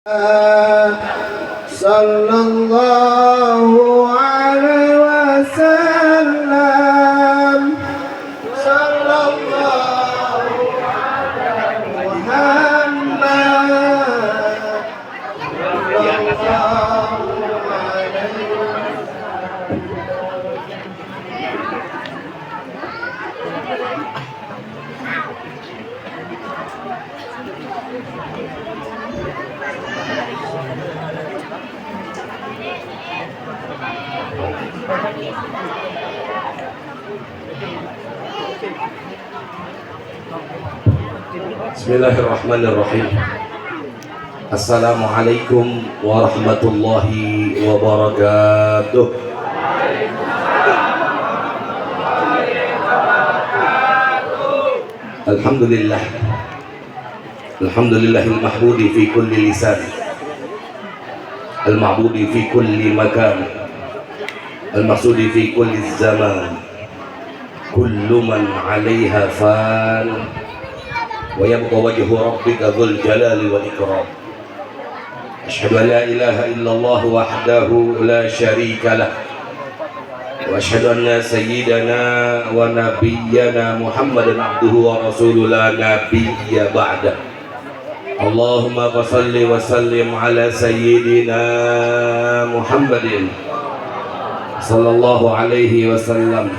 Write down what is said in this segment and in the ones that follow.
Sallallahu alaihi wasallam. Sallallahu alaihi Muhammad. Sallallahu alaihi Bismillahirrahmanirrahim. Assalamualaikum warahmatullahi wabarakatuh. Alhamdulillah. Alhamdulillahil mahmudi fi kulli lisan, al-ma'budi fi kulli makan, al-maqsudi fi kulli zaman. Kullu man 'alaiha fan wa yabqa wajhu rabbika dzul jalali wal ikram. Asyhadu an la ilaha illallah wahdahu la syarika lah, wa asyhadu anna sayyidana wa nabiyyana Muhammadan abduhu wa rasuluhu la nabiyya ba'da. Allahumma shalli wa sallim ala sayyidina Muhammadin sallallahu alaihi wasallam,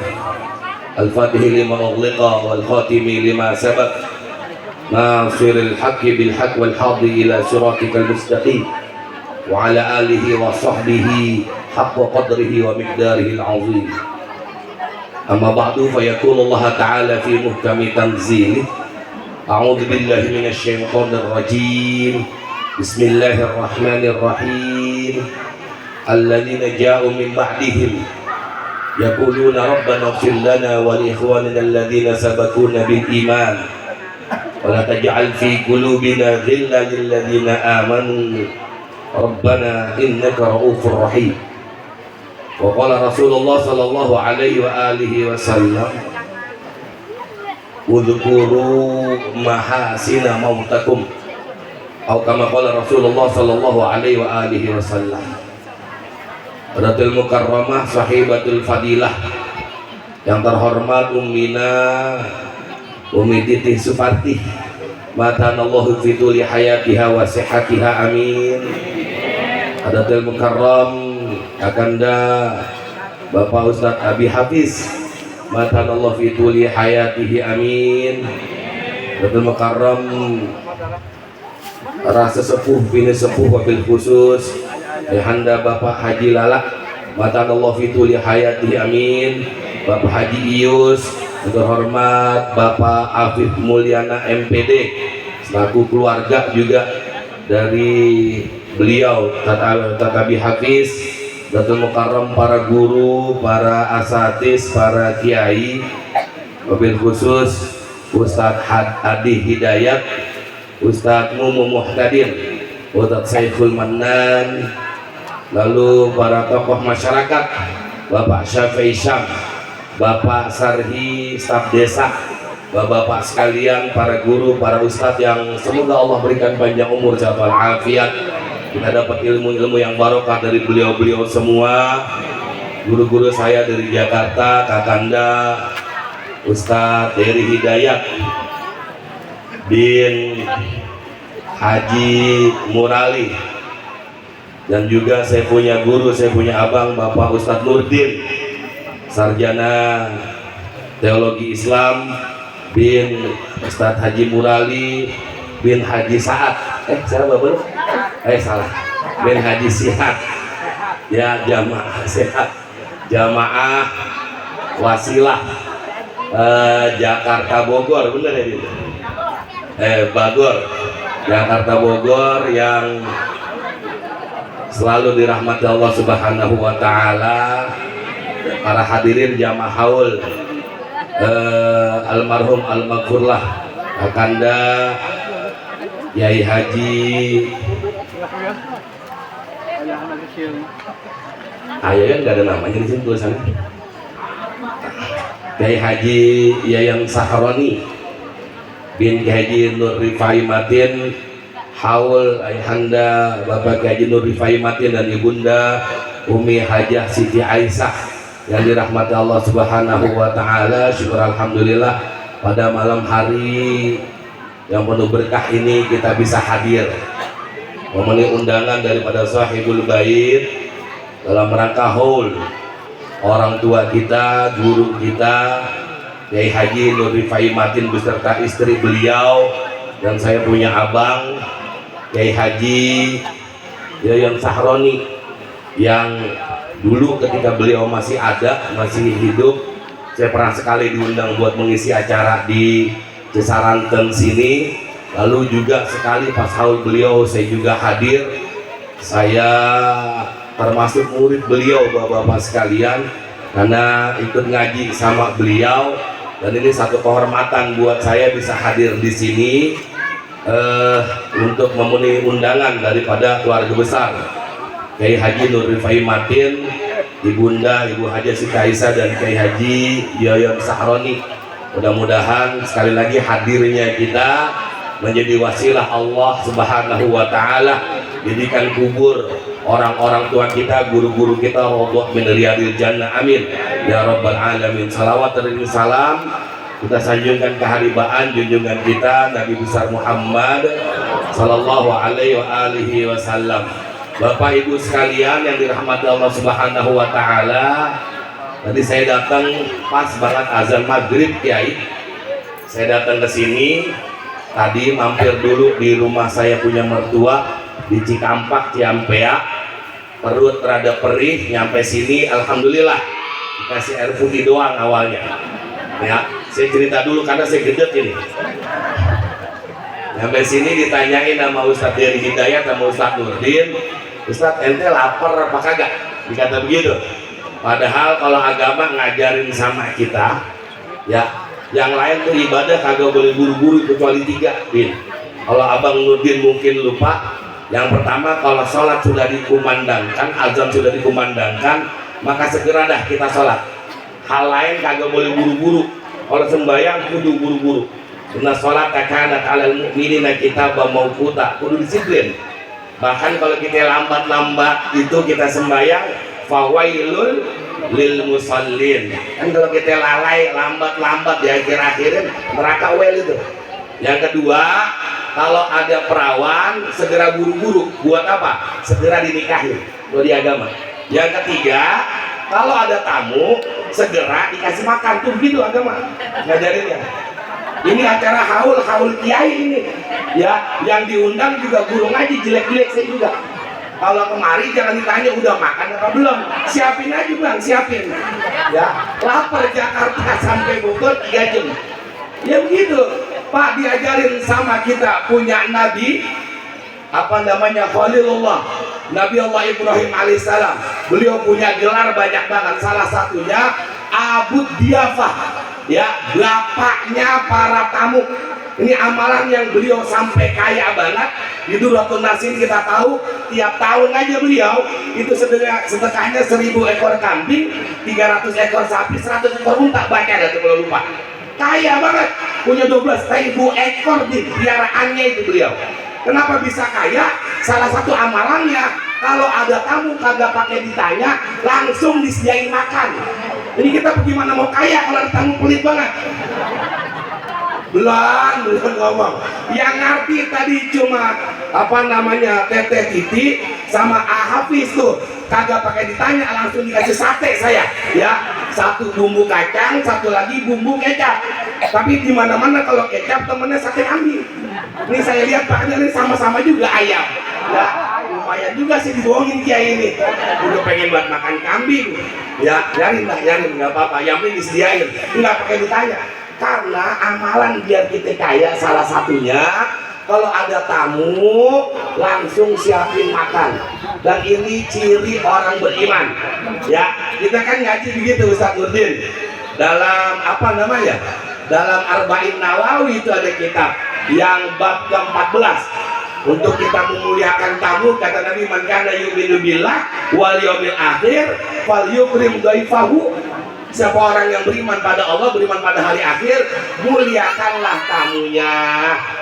al-fatihi lima ughliqa wal khatimi lima sabaq, nasiril haqqi bil haqq wal hadi ila siratikal mustaqim, wa ala alihi wa sahbihi haqqa qadrihi wa miqdarihi al-azim. Amma ba'du, fa yaqulu Allah ta'ala fi muhkami tanzilih, a'udzu billahi minasy syaithanir rajim. Bismillahirrahmanirrahim. Alladzina ja'u min ba'dihim yaquluna rabbana ighfir lana wa li ikhwanina alladzina sabaquna bil iman wa la taj'al fi qulubina ghillan lil ladzina amanu rabbana innaka ra'ufur rahim. Wa qala Rasulullah sallallahu alaihi wa alihi wasallam, udhkuru mahasina mautakum, atau kama qala Rasulullah sallallahu alaihi wa alihi wasallam. Ratul Mukarramah sahibatul fadilah, yang terhormat Ummina Ummi Titi Suparti, matanallahu fi tuli hayatiha wa sihhatiha, amin. Ratul Mukarram Akanda Bapak Ustadz Abi Hafiz, matanallahu fi tuli hayatihi, amin. Ratul Mukarram rasa sepuh bini sepuh wabil khusus Ayahanda Bapak Haji Lala, matanallahu fi tuli hayatihi, amin. Bapak Haji Ius, yang terhormat Bapak Afif Mulyana MPD, selaku keluarga juga dari beliau Tatabi Hafiz, Datul Mukarram, para guru, para asatiz, para kiai, wabil khusus Ustadz Adi Hidayat, Ustadz Mumu Muhtadin, Ustadz Saiful Manan, lalu para tokoh masyarakat, Bapak Syafi'i Syam, Bapak Sarhi, staf desa, bapak-bapak sekalian, para guru, para ustadz yang semoga Allah berikan panjang umur, sehat walafiat, kita dapat ilmu-ilmu yang barokah dari beliau-beliau semua. Guru-guru saya dari Jakarta, Kakanda Ustadz Heri Hidayat bin Haji Murali, dan juga saya punya guru, saya punya abang Bapak Ustadz Nurdin, sarjana teologi Islam, bin Ustadz Haji Murali bin Haji Saad, siapa baru? Salah, bin Haji Sihat, ya, jamaah sehat, jamaah wasilah Jakarta Bogor, bener ya itu? Bogor, Jakarta Bogor, yang selalu dirahmati Allah Subhanahu wa Ta'ala. Para hadirin jamaah haul almarhum almaghfurlah Akanda Yai Haji Ayo kan nggak ada namanya di sini tulisannya. Kiai Haji Yayang Saharoni bin Kiai Haji Nur Rifai Matin haul ayahanda Bapak Haji Nur Rifai Matin dan Ibunda Umi Hajah Siti Aisyah yang dirahmati Allah Subhanahu wa taala. Syukur alhamdulillah pada malam hari yang penuh berkah ini kita bisa hadir memenuhi undangan daripada sahibul bait dalam rangka haul orang tua kita, guru kita Kiai Haji Nur Rifai Matin beserta istri beliau, dan saya punya abang Kiai Haji Yayan Sahroni yang dulu ketika beliau masih ada, masih hidup, saya pernah sekali diundang buat mengisi acara di Cisaranten sini. Lalu juga sekali pas haul beliau saya juga hadir. Saya termasuk murid beliau bapak-bapak sekalian karena ikut ngaji sama beliau, dan ini satu kehormatan buat saya bisa hadir di sini untuk memenuhi undangan daripada keluarga besar Kiai Haji Nur Rifai Matin, Ibunda Ibu Hajah Siti Aisyah dan Kiai Haji Yayan Sahroni. Mudah-mudahan sekali lagi hadirnya kita menjadi wasilah Allah Subhanahu wa taala, jadikan kubur orang-orang tua kita, guru-guru kita rawdah min riyadil jannah, amin ya rabbal alamin. Salawat dan salam kita sanjungkan keharibaan junjungan kita Nabi besar Muhammad sallallahu alaihi wasallam. Bapak Ibu sekalian yang dirahmati Allah Subhanahu wa taala, tadi saya datang pas banget azan maghrib Kiai. Saya datang ke sini tadi, mampir dulu di rumah saya punya mertua di Cikampak Ciampea. Perut rada perih, nyampe sini alhamdulillah dikasih air putih doang awalnya. Ya, saya cerita dulu karena saya gedek ini. Nyampe sini ditanyain sama Ustadz Dari Hidayat sama Ustadz Nurdin, Ustadz ente lapar apa kagak? Dikata begitu. Padahal kalau agama ngajarin sama kita, ya yang lain tuh ibadah kagak boleh buru-buru kecuali 3, Bin. Kalau Abang Nurdin mungkin lupa, yang pertama kalau sholat sudah dikumandangkan, azan sudah dikumandangkan, maka segera dah kita sholat. Hal lain kagak boleh buru-buru. Kalau sembahyang kudu buru-buru. Inna sholat kanat 'alal mu'minina kitaban mawquta, kudu disiplin. Bahkan kalau kita lambat-lambat itu kita sembahyang, fawailul lil musallin. Kan kalau kita lalai lambat-lambat di akhir-akhirin neraka wel itu. Yang kedua, kalau ada perawan segera buru-buru. Buat apa? Segera dinikahin kalau di agama. Yang ketiga, kalau ada tamu segera dikasih makan. Tuh gitu agama ngajarinnya. Ini acara haul kiai ini. Ya, yang diundang juga guru ngaji jelek-jelek saya juga. Kalau kemari jangan ditanya udah makan apa belum, siapin aja Bang, siapin. Ya, lapar Jakarta sampai Bogor 3 jam. Ya begitu, Pak, diajarin sama kita punya Nabi, apa namanya, Khalilullah, Nabi Allah Ibrahim alaihissalam. Beliau punya gelar banyak banget, salah satunya Abu Diyafah, ya, bapaknya para tamu. Ini amalan yang beliau sampai kaya banget. Di Duratul Nasin kita tahu tiap tahun aja beliau itu sedekahnya 1000 ekor kambing, 300 ekor sapi, 100 ekor unta, baca dah tuh kalau lupa. Kaya banget, punya 12.000 ekor di piaraannya itu beliau. Kenapa bisa kaya? Salah satu amalannya kalau ada tamu kagak pakai ditanya, langsung disediain makan. Jadi kita bagaimana mau kaya kalau ada tamu pelit banget? Belum ngomong. Yang ngerti tadi cuma apa namanya Teteh Titi sama Hafiz tuh, kagak pakai ditanya langsung dikasih sate saya. Ya, satu bumbu kacang, satu lagi bumbu kecap. Tapi di mana-mana kalau kecap temennya sate kambing. Ini saya lihat Pak, ini sama-sama juga ayam. Ya, lumayan juga sih dibohongin Kiai ini. Udah pengen buat makan kambing. Ya, yarin nggak apa-apa. Yang penting disediain, nggak pakai ditanya. Karena amalan biar kita kaya salah satunya kalau ada tamu langsung siapin makan. Dan ini ciri orang beriman. Ya, kita kan ngaji begitu Ustaz Nurdin. Dalam apa namanya? Dalam Arba'in Nawawi itu ada kitab yang bab ke-14. Untuk kita memuliakan tamu, kata Nabi, man kana yu'minu billah wal yaumil akhir falyukrim dhaifahu. Siapa orang yang beriman pada Allah, beriman pada hari akhir, muliakanlah tamunya.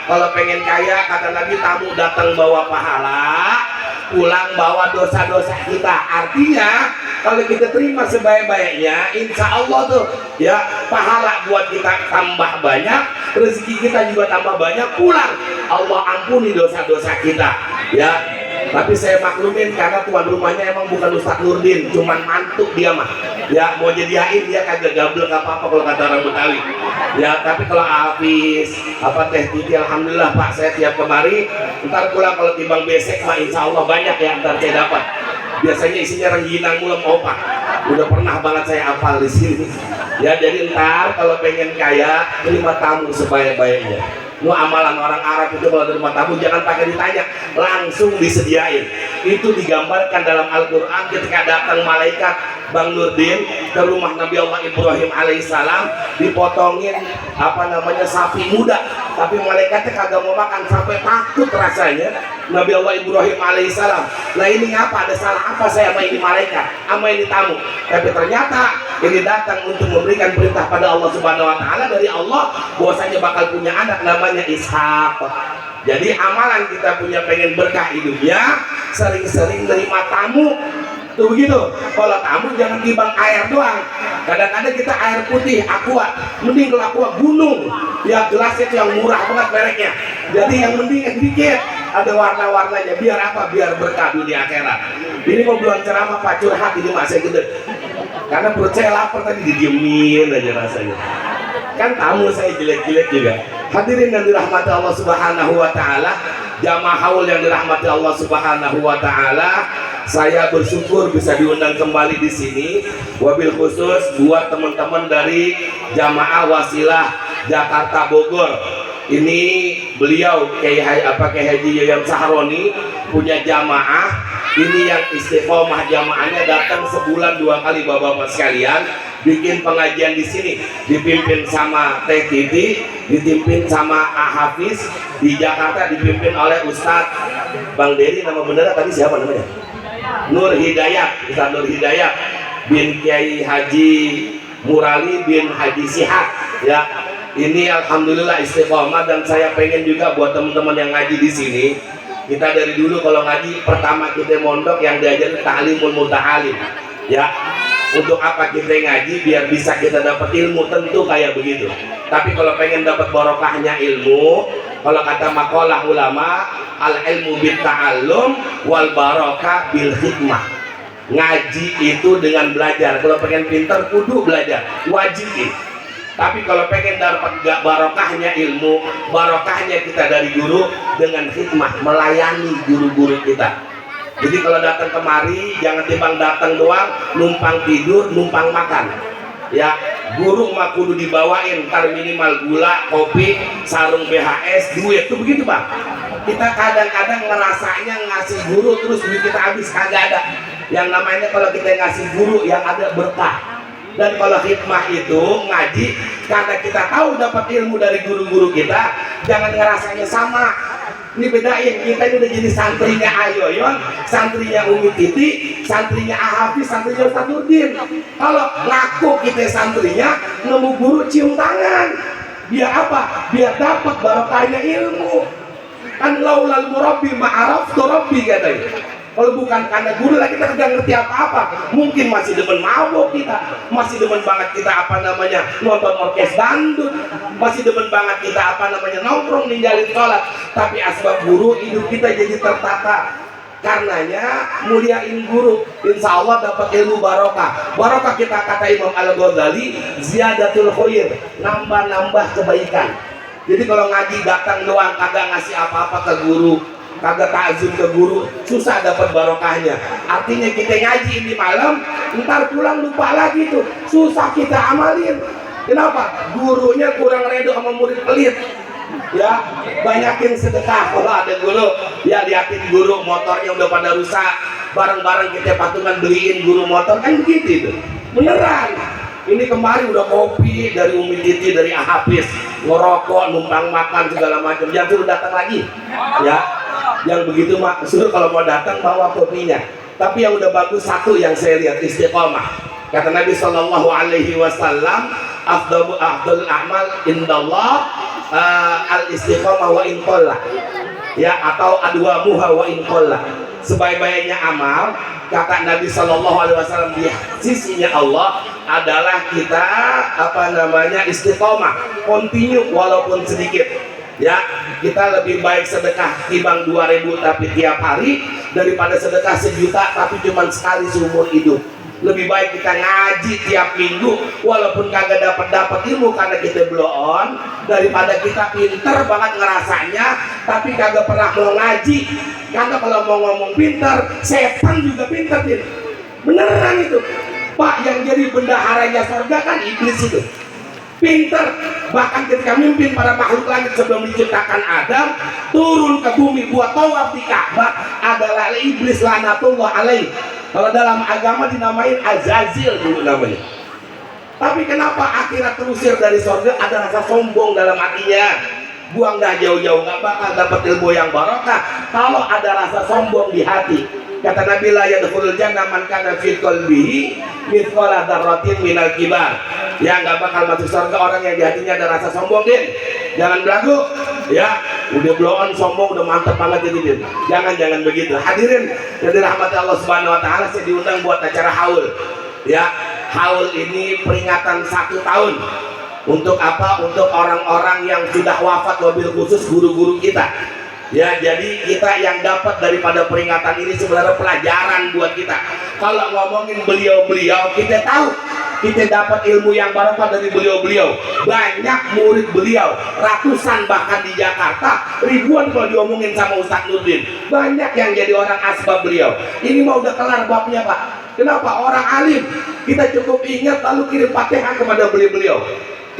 Kalau pengen kaya, kata Nabi, tamu datang bawa pahala, pulang bawa dosa-dosa kita. Artinya kalau kita terima sebaik-baiknya, insya Allah tuh ya pahala buat kita tambah banyak, rezeki kita juga tambah banyak, pulang Allah ampuni dosa-dosa kita ya. Tapi saya maklumin karena tuan rumahnya emang bukan Ustadz Nurdin, cuman mantuk dia mah ya, mau jadiain dia kagak gablek apa-apa kalau kata orang Betawi ya. Tapi kalau Hafiz apa Teh Titi, alhamdulillah Pak, saya tiap kemari, ntar pulang kalau timbang besek mah insya Allah banyak ya ntar saya dapat. Biasanya isinya rengginang mula opak, udah pernah banget saya hafal di sini ya. Jadi ntar kalau pengen kaya, terima tamu sebaik-baiknya. Nu amalan orang Arab itu kalau terima tamu jangan pakai ditanya, langsung disediain. Itu digambarkan dalam Al-Quran ketika datang malaikat Bang Nurdin ke rumah Nabi Allah Ibrahim alaihissalam, dipotongin sapi muda, tapi malaikatnya kagak mau makan sampai takut rasanya Nabi Allah Ibrahim alaihissalam. Nah ini apa, ada salah apa saya sama ini malaikat, sama ini tamu? Tapi ternyata ini datang untuk memberikan perintah pada Allah Subhanahu Wa Taala dari Allah bahwasanya bakal punya anak namanya Ishak. Jadi amalan kita punya pengen berkah hidupnya, sering-sering nerima tamu. Tuh begitu. Kalau tamu jangan timbang air doang. Kadang-kadang kita air putih, aqua, mending kalau aqua gunung. Ya gelasnya yang murah banget mereknya. Jadi yang mending yang dikit, ada warna-warnanya. Biar apa? Biar berkah dunia akhirat. Ini mau belum ceramah Pak, curhat ini masih gede. Karena perut saya lapar tadi, didiemin aja rasanya. Kan tamu saya jelek-jelek juga. Hadirin yang dirahmati Allah Subhanahu Wa Taala, jamaah haul yang dirahmati Allah Subhanahu Wa Taala, saya bersyukur bisa diundang kembali di sini. Wabil khusus buat teman-teman dari jamaah wasilah Jakarta Bogor. Ini beliau Kiai Haji Yayam Sahroni punya jamaah. Ini yang istiqomah jamaahnya datang sebulan 2 kali bapak-bapak sekalian, bikin pengajian di sini, dipimpin sama Teh Titi, dipimpin sama Hafiz. Di Jakarta dipimpin oleh Ustadz Bang Dery, nama benernya tadi siapa namanya? Nur Hidayat, Ustadz Nur Hidayat bin Kiai Haji Murali bin Haji Sihat ya. Ini alhamdulillah istiqomah, dan saya pengen juga buat teman-teman yang ngaji di sini. Kita dari dulu kalau ngaji pertama kita mondok yang diajarin ta'limul muta'alim ya. Untuk apa kita ngaji? Biar bisa kita dapat ilmu, tentu kayak begitu. Tapi kalau pengen dapat barokahnya ilmu, kalau kata makalah ulama, al ilmu bit ta'allum wal barokah bil hikmah. Ngaji itu dengan belajar. Kalau pengen pintar kudu belajar, wajib itu. Tapi kalau pengen dapat barokahnya ilmu, barokahnya kita dari guru dengan hikmah, melayani guru-guru kita. Jadi kalau datang kemari jangan timbang datang doang, numpang tidur, numpang makan. Ya, guru mah kudu dibawain, ntar minimal gula, kopi, sarung BHS, duit tuh begitu Bang. Kita kadang-kadang ngerasanya ngasih guru terus duit kita habis, kagak ada. Yang namanya kalau kita ngasih guru yang ada berkah. Dan kalau hikmah itu ngaji, karena kita tahu dapat ilmu dari guru-guru kita, jangan ngerasanya sama. Ini bedain, kita ini udah jadi santrinya Ayoyon, santrinya Umi Titi, santrinya Hafiz, santrinya Ustadz Nurdin. Kalau ngaku kita santrinya, nemu guru cium tangan. Biar apa? Biar dapat barokahnya ilmu. Kan laulal murabbi ma'araf tu rabbi katanya. Kalau bukan karena guru lah kita tidak ngerti apa-apa. Mungkin masih demen mabok kita, masih demen banget kita nonton orkes dangdut, masih demen banget kita nongkrong ninggalin sholat. Tapi asbab guru hidup kita jadi tertata. Karenanya muliain guru, insya Allah dapat ilmu barokah. Barokah kita kata Imam Al-Ghazali, ziyadatul khair, nambah-nambah kebaikan. Jadi kalau ngaji datang doang kagak ngasih apa-apa ke guru, kagak takzim ke guru, susah dapat barokahnya. Artinya kita ngaji ini malam, ntar pulang lupa lagi tuh, susah kita amalin. Kenapa? Gurunya kurang redo sama murid pelit. Ya, banyakin sedekah. Kalau ada guru, ya liatin guru motornya udah pada rusak, bareng-bareng kita patungan beliin guru motor, kan begitu itu. Beneran. Ini kemarin udah kopi dari Umi Titi, dari Hafiz, ngerokok, numpang makan segala macam. Yang suruh datang lagi, ya. Yang begitu mak, suruh kalau mau datang bawa kopinya. Tapi yang udah bagus satu yang saya lihat istiqomah. Kata Nabi Shallallahu Alaihi Wasallam, afdalul a'mal indallah al istiqomah wa in qalla, ya, atau adwamuha wa in qalla. Sebaik-baiknya amal, kata Nabi Shallallahu Alaihi Wasallam, di sisinya Allah adalah kita istiqomah, continue walaupun sedikit. Ya, kita lebih baik sedekah timbang 2.000 tapi tiap hari daripada sedekah 1.000.000 tapi cuma sekali seumur hidup. Lebih baik kita ngaji tiap minggu walaupun kagak dapat ilmu karena kita blow on, daripada kita pinter banget ngerasanya tapi kagak pernah mau ngaji. Karena kalau mau ngomong pinter, setan juga pinter, beneran itu. Pak, yang jadi bendaharanya surga kan iblis itu, pinter. Bahkan ketika mimpin para makhluk langit sebelum diciptakan Adam turun ke bumi buat tawaf di Ka'bah adalah iblis laknatullah alaih. Kalau dalam agama dinamain Azazil dulu namanya. Tapi kenapa akhirat terusir dari surga? Ada rasa sombong dalam hatinya. Buang dah jauh-jauh, gak bakal dapat ilmu yang barokah kalau ada rasa sombong di hati. Kata Nabi, la yadkhulul jannah man kana fi qalbihi mithqala dzarratin minal kibar. Ya, nggak bakal masuk surga orang yang di hatinya ada rasa sombong, Din. Jangan belagu, ya. Udah blow on sombong, udah mantep banget jadi, Din. Jangan begitu. Hadirin yang dirahmati Allah Subhanahu Wa Taala, saya diundang buat acara haul. Ya, haul ini peringatan 1 tahun. Untuk apa? Untuk orang-orang yang sudah wafat, wabil khusus guru-guru kita. Ya, jadi kita yang dapat daripada peringatan ini sebenarnya pelajaran buat kita. Kalau ngomongin beliau-beliau, kita tahu kita dapat ilmu yang barokah dari beliau-beliau. Banyak murid beliau, ratusan bahkan di Jakarta, ribuan kalau diomongin sama Ustaz Nurdin. Banyak yang jadi orang asbab beliau. Ini mau udah kelar babnya, Pak. Kenapa? Orang alim kita cukup ingat lalu kirim Fatihah kepada beliau-beliau.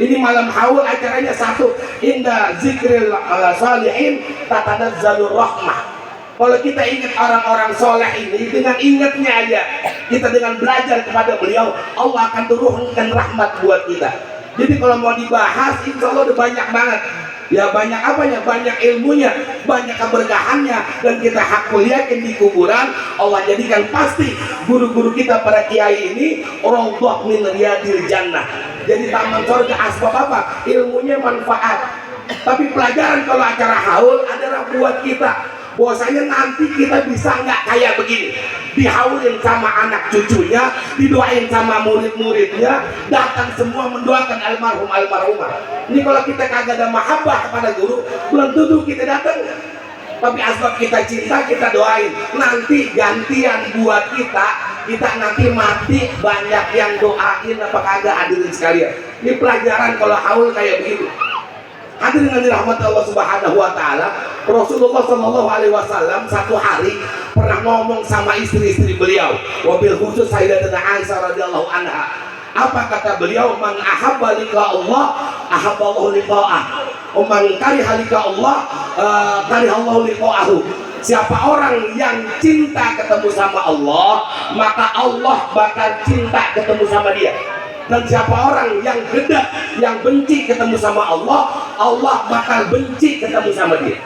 Ini malam haul acaranya satu, inda zikril salihin tatanazzalur rahmah. Kalau kita ingat orang-orang soleh ini, dengan ingatnya aja, kita dengan belajar kepada beliau, Allah akan turunkan rahmat buat kita. Jadi kalau mau dibahas, insya Allah udah banyak banget. Ya, banyak apanya? Banyak ilmunya, banyak keberkahannya, dan kita hakul yakin di kuburan Allah jadikan pasti guru-guru kita para kiai ini raudhah min riyadil jannah. Jadi taman surga. Asbab apa? Ilmunya manfaat. Tapi pelajaran kalau acara haul adalah buat kita bahwasanya nanti kita bisa nggak kayak begini, dihaulin sama anak cucunya, didoain sama murid-muridnya, datang semua mendoakan almarhumah. Ini kalau kita kagak ada mahabbah kepada guru, belum tentu kita datang. Tapi asbab kita cinta, kita doain. Nanti gantian buat kita nanti mati banyak yang doain apa kagak, hadirin sekalian. Ini pelajaran kalau haul kayak begitu. Hadirin yang dirahmati Allah Subhanahu Wa Taala, Rasulullah Shallallahu Alaihi Wasallam satu hari pernah ngomong sama istri-istri beliau, wabil khusus Sayyidatina Aisyah radhiyallahu anha. Apa kata beliau? Man ahabba liqa Allah, ahabballahu liqa'ah. Man kariha liqa Allah, karihallahu liqa'ahu. Siapa orang yang cinta ketemu sama Allah, maka Allah bakal cinta ketemu sama dia. Dan siapa orang yang gedak, yang benci ketemu sama Allah, Allah bakal benci ketemu sama dia.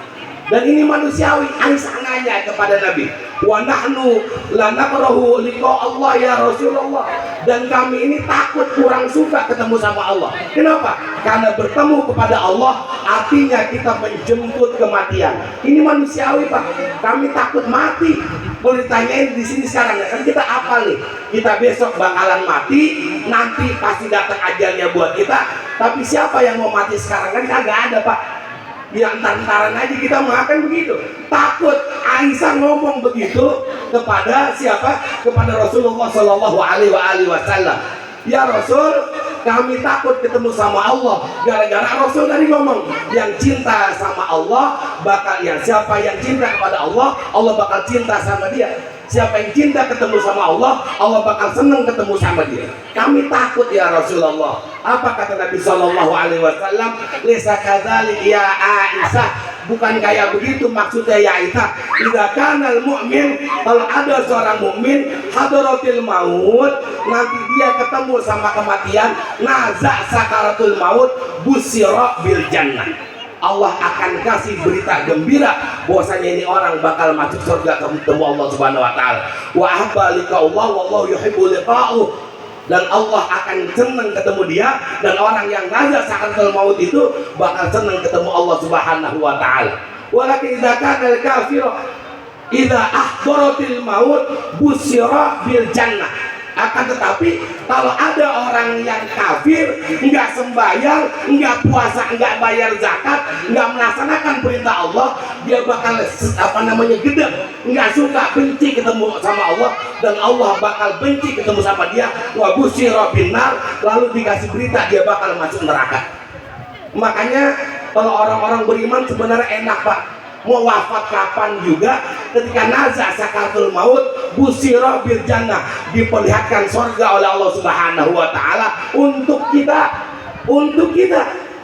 Dan ini manusiawi. Aisyah nanya kepada Nabi, wa nahnu la nakrahu liqa Allah ya Rasulullah. Dan kami ini takut, kurang suka ketemu sama Allah. Kenapa? Karena bertemu kepada Allah artinya kita menjemput kematian. Ini manusiawi, Pak. Kami takut mati. Boleh ditanyain di sini sekarang ya, kan kita apa nih? Kita besok bakalan mati, nanti pasti datang ajalnya buat kita. Tapi siapa yang mau mati sekarang? Kan kagak ada, Pak. Yang antar-antaran aja kita makan begitu. Takut. Aisyah ngomong begitu kepada siapa? Kepada Rasulullah Shallallahu Alaihi Wasallam. Ya Rasul, kami takut ketemu sama Allah. Gara-gara Rasul tadi ngomong, yang cinta sama Allah bakal, ya siapa yang cinta kepada Allah, Allah bakal cinta sama dia. Siapa yang cinta ketemu sama Allah, Allah bakal senang ketemu sama dia. Kami takut ya Rasulullah. Apa kata Nabi Shallallahu Alaihi Wasallam? Lesa kadzalik ya Aisyah. Bukan kayak begitu maksudnya ya Aisyah. Idza kanal mu'min, kalau ada seorang mukmin hadaratil maut, nanti dia ketemu sama kematian, nazak sakaratul maut, busyira bil jannah. Allah akan kasih berita gembira bahwasanya ini orang bakal masuk surga ketemu Allah Subhanahu Wa Taala. Wa ahabba liqa Allah wallahu yuhibbu liqa'u. dan Allah akan senang ketemu dia, dan orang yang nazar sakaratul maut itu bakal senang ketemu Allah Subhanahu wa taala. Walakin idza kana al-kafir idza ahdaratil maut busyira bil jannah. Akan tetapi kalau ada orang yang kafir, enggak sembahyang, enggak puasa, enggak bayar zakat, enggak melaksanakan perintah Allah, dia bakal gedek, enggak suka, benci ketemu sama Allah, dan Allah bakal benci ketemu sama dia. Wa busyira binnar, lalu dikasih berita dia bakal masuk neraka. Makanya kalau orang-orang beriman sebenarnya enak, Pak. Mau wafat kapan juga, ketika nazar sakaratul maut busyira bil jannah, diperlihatkan surga oleh Allah Subhanahu wa taala untuk kita.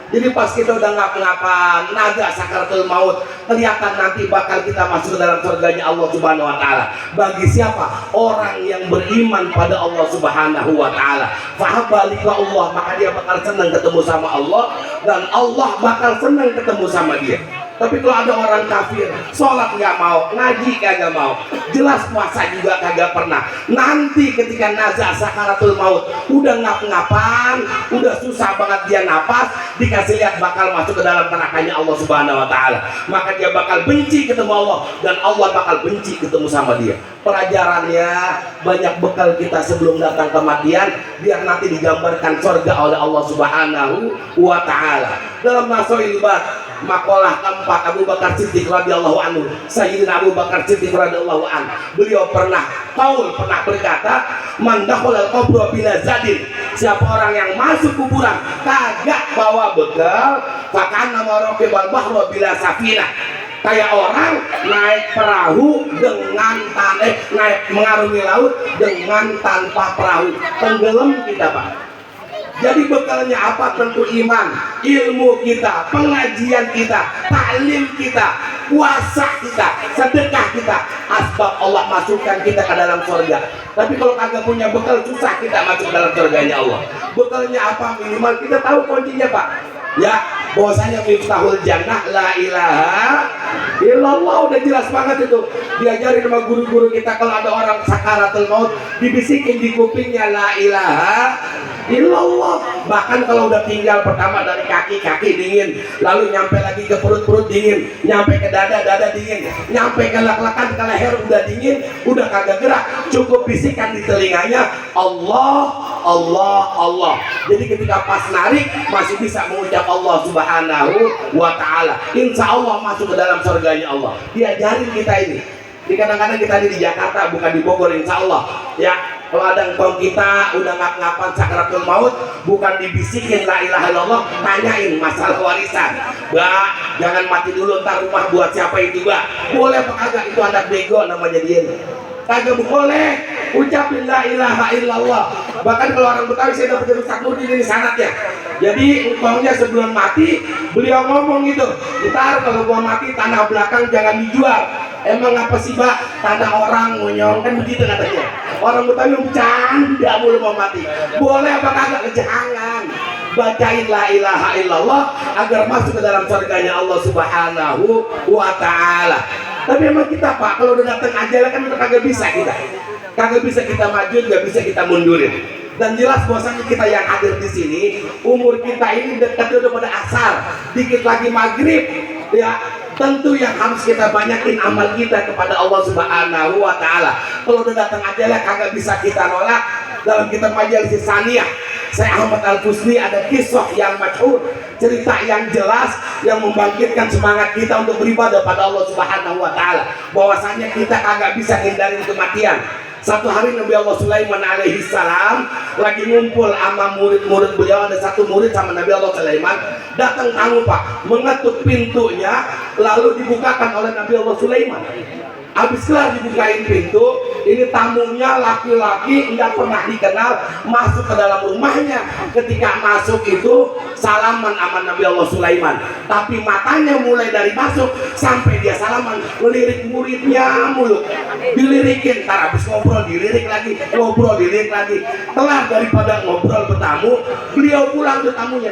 Jadi pas kita udah ngapa-ngapa nazar sakaratul maut, kelihatan nanti bakal kita masuk dalam surganya Allah Subhanahu wa taala. Bagi siapa? Orang yang beriman pada Allah Subhanahu wa taala. Fahabalika Allah, maka dia bakal senang ketemu sama Allah, dan Allah bakal senang ketemu sama dia. Tapi kalau ada orang kafir, sholat nggak mau, ngaji kagak mau, jelas puasa juga kagak pernah, nanti ketika nazar sakaratul maut udah ngap-ngapan, udah susah banget dia napas, dikasih lihat bakal masuk ke dalam nerakanya Allah Subhanahu wa taala, maka dia bakal benci ketemu Allah, dan Allah bakal benci ketemu sama dia. Pelajarannya, banyak bekal kita sebelum datang kematian, biar nanti digambarkan surga oleh Allah Subhanahu wa taala. Dalam Nasoil Bad, makalah keempat, Abu Bakar Siddiq radhiyallahu anhu, Sayyidina Abu Bakar Siddiq radhiyallahu anhu, beliau pernah berkata, man dakhala al-qabra bila zadin, siapa orang yang masuk kuburan kagak bawa bekal, fakana maraqibal bahra bila safinah, kayak orang naik perahu dengan naik mengarungi laut dengan tanpa perahu, tenggelam kita, Pak. Jadi bekalnya apa? Tentu iman, ilmu kita, pengajian kita, taklim kita, puasa kita, sedekah kita, asbab Allah masukkan kita ke dalam surga. Tapi kalau kagak punya bekal, susah kita masuk ke dalam surganya Allah. Bekalnya apa? Minimal kita tahu kuncinya, Pak. Ya, bahwasanya miftahul jannah la ilaha illallah, udah jelas banget itu. Diajarin sama guru-guru kita, kalau ada orang sakaratul maut dibisikin di kupingnya la ilaha illallah. Bahkan kalau udah tinggal pertama dari kaki dingin, lalu nyampe lagi ke perut dingin, nyampe ke dada dingin, nyampe ke lek-lekan, ke leher udah dingin, udah kagak gerak, cukup bisikan di telinganya Allah Allah Allah. Jadi ketika pas narik masih bisa mengucap Allah Subhanahu wa taala, insya Allah masuk ke dalam surganya Allah. Diajarin kita ini. Di kadang-kadang kita di Jakarta, bukan di Bogor, insya Allah ya. Kalau ada engkau kita udah ngap-ngapan sakaratul maut, bukan dibisikin la ilaha illallah, tanyain masalah warisan. Mbak, jangan mati dulu, ntar rumah buat siapa itu, Mbak? Boleh apa kagak? Itu anak bego namanya dia. Kagak boleh ucapin la ilaha illallah. Bahkan kalau orang Betawi, saya dapat dari Ustaz Nurdin ini sanatnya. Jadi engkaunya sebelum mati beliau ngomong gitu, ntar kalau gua mati tanah belakang jangan dijual. Emang apa sih, Pak? Tanah orang monyong, kan begitu katanya. Orang Betawi bercanda mulu mau mati. Boleh apa kagak? Jangan. Bacain la ilaha illallah agar masuk ke dalam surganya Allah Subhanahu wa taala. Tapi emang kita, Pak, kalau udah datang ajalah kan udah kagak bisa kita. Kagak bisa kita maju, nggak bisa kita mundurin. Dan jelas bahwasanya kita yang hadir di sini, umur kita ini dekat udah pada asar, dikit lagi maghrib, ya. Tentu yang harus kita banyakin amal kita kepada Allah Subhanahu wa taala. Kalau udah datang ajalah kagak bisa kita nolak. Dalam kitab Majalis Saniyah, Syekh Ahmad Al-Fusni ada kisah yang masyhur, cerita yang jelas yang membangkitkan semangat kita untuk beribadah pada Allah Subhanahu wa taala. Bahwasanya kita kagak bisa hindarin kematian. Satu hari Nabi Allah Sulaiman alaihi salam lagi ngumpul sama murid-murid beliau, ada satu murid sama Nabi Allah Sulaiman, datang tamu, Pak, mengetuk pintunya, lalu dibukakan oleh Nabi Allah Sulaiman. Habis kelar dibukain pintu, ini tamunya laki-laki nggak pernah dikenal, masuk ke dalam rumahnya. Ketika masuk itu salaman sama Nabi Allah Sulaiman, tapi matanya mulai dari masuk sampai dia salaman melirik muridnya mulu, dilirikin. Ntar habis ngobrol dilirik lagi, ngobrol dilirik lagi. Kelar daripada ngobrol bertamu, beliau pulang ke tamunya.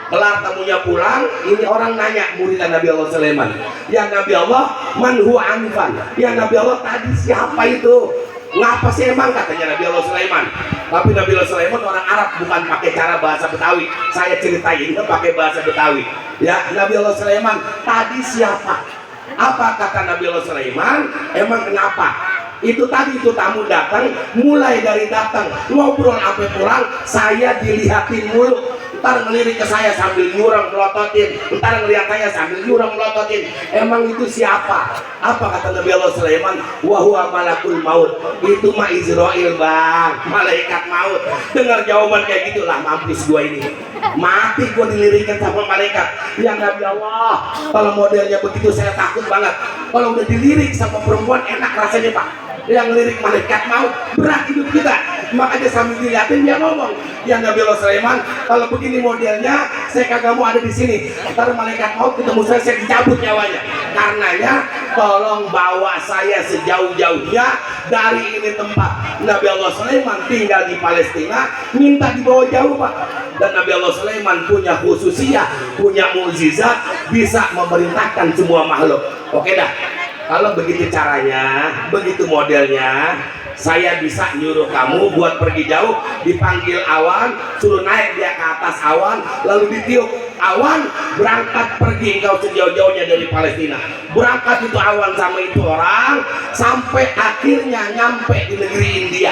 Kelar tamunya pulang, ini orang nanya murid Nabi Allah Sulaiman, ya Nabi Allah, man huwa anifan, ya Nabi Allah tadi siapa itu? Ngapa sih emang, katanya Nabi Allah Sulaiman. Tapi Nabi Allah Sulaiman orang Arab, bukan pakai cara bahasa Betawi. Saya ceritain pakai bahasa Betawi. Ya, Nabi Allah Sulaiman tadi siapa? Apa kata Nabi Allah Sulaiman? Emang kenapa? Itu tadi itu tamu datang, mulai dari datang ngobrol sampai pulang, saya dilihatin mulu. Ntar ngelirik ke saya sambil nyurang melototin, ntar ngeliat saya sambil nyurang melototin. Emang itu siapa? Apa kata Nabi Allah Sulaiman? Wahuwa malakul maut. Itu mah Israel bang, malaikat maut. Dengar jawaban kayak gitulah, mampus gua ini. Mati gua dilirikin sama malaikat. Ya Nabi Allah, kalau modelnya begitu saya takut banget. Kalau udah dilirik sama perempuan enak rasanya pak. Yang lirik malaikat maut, berat hidup kita. Makanya sambil dilihatin dia ngomong, ya Nabi Allah Sulaiman, kalau begini modelnya saya kagak mau ada di sini. Ntar malaikat maut ketemu saya dicabut nyawanya. Karenanya tolong bawa saya sejauh-jauhnya dari ini tempat. Nabi Allah Sulaiman tinggal di Palestina, minta dibawa jauh pak. Dan Nabi Allah Sulaiman punya khususiyah, punya mukjizat, bisa memerintahkan semua makhluk. Oke dah. Kalau begitu caranya, begitu modelnya, saya bisa nyuruh kamu buat pergi jauh, dipanggil awan, suruh naik dia ke atas awan, lalu ditiup awan, berangkat pergi engkau sejauh-jauhnya dari Palestina. Berangkat itu awan sama itu orang, sampai akhirnya nyampe di negeri India.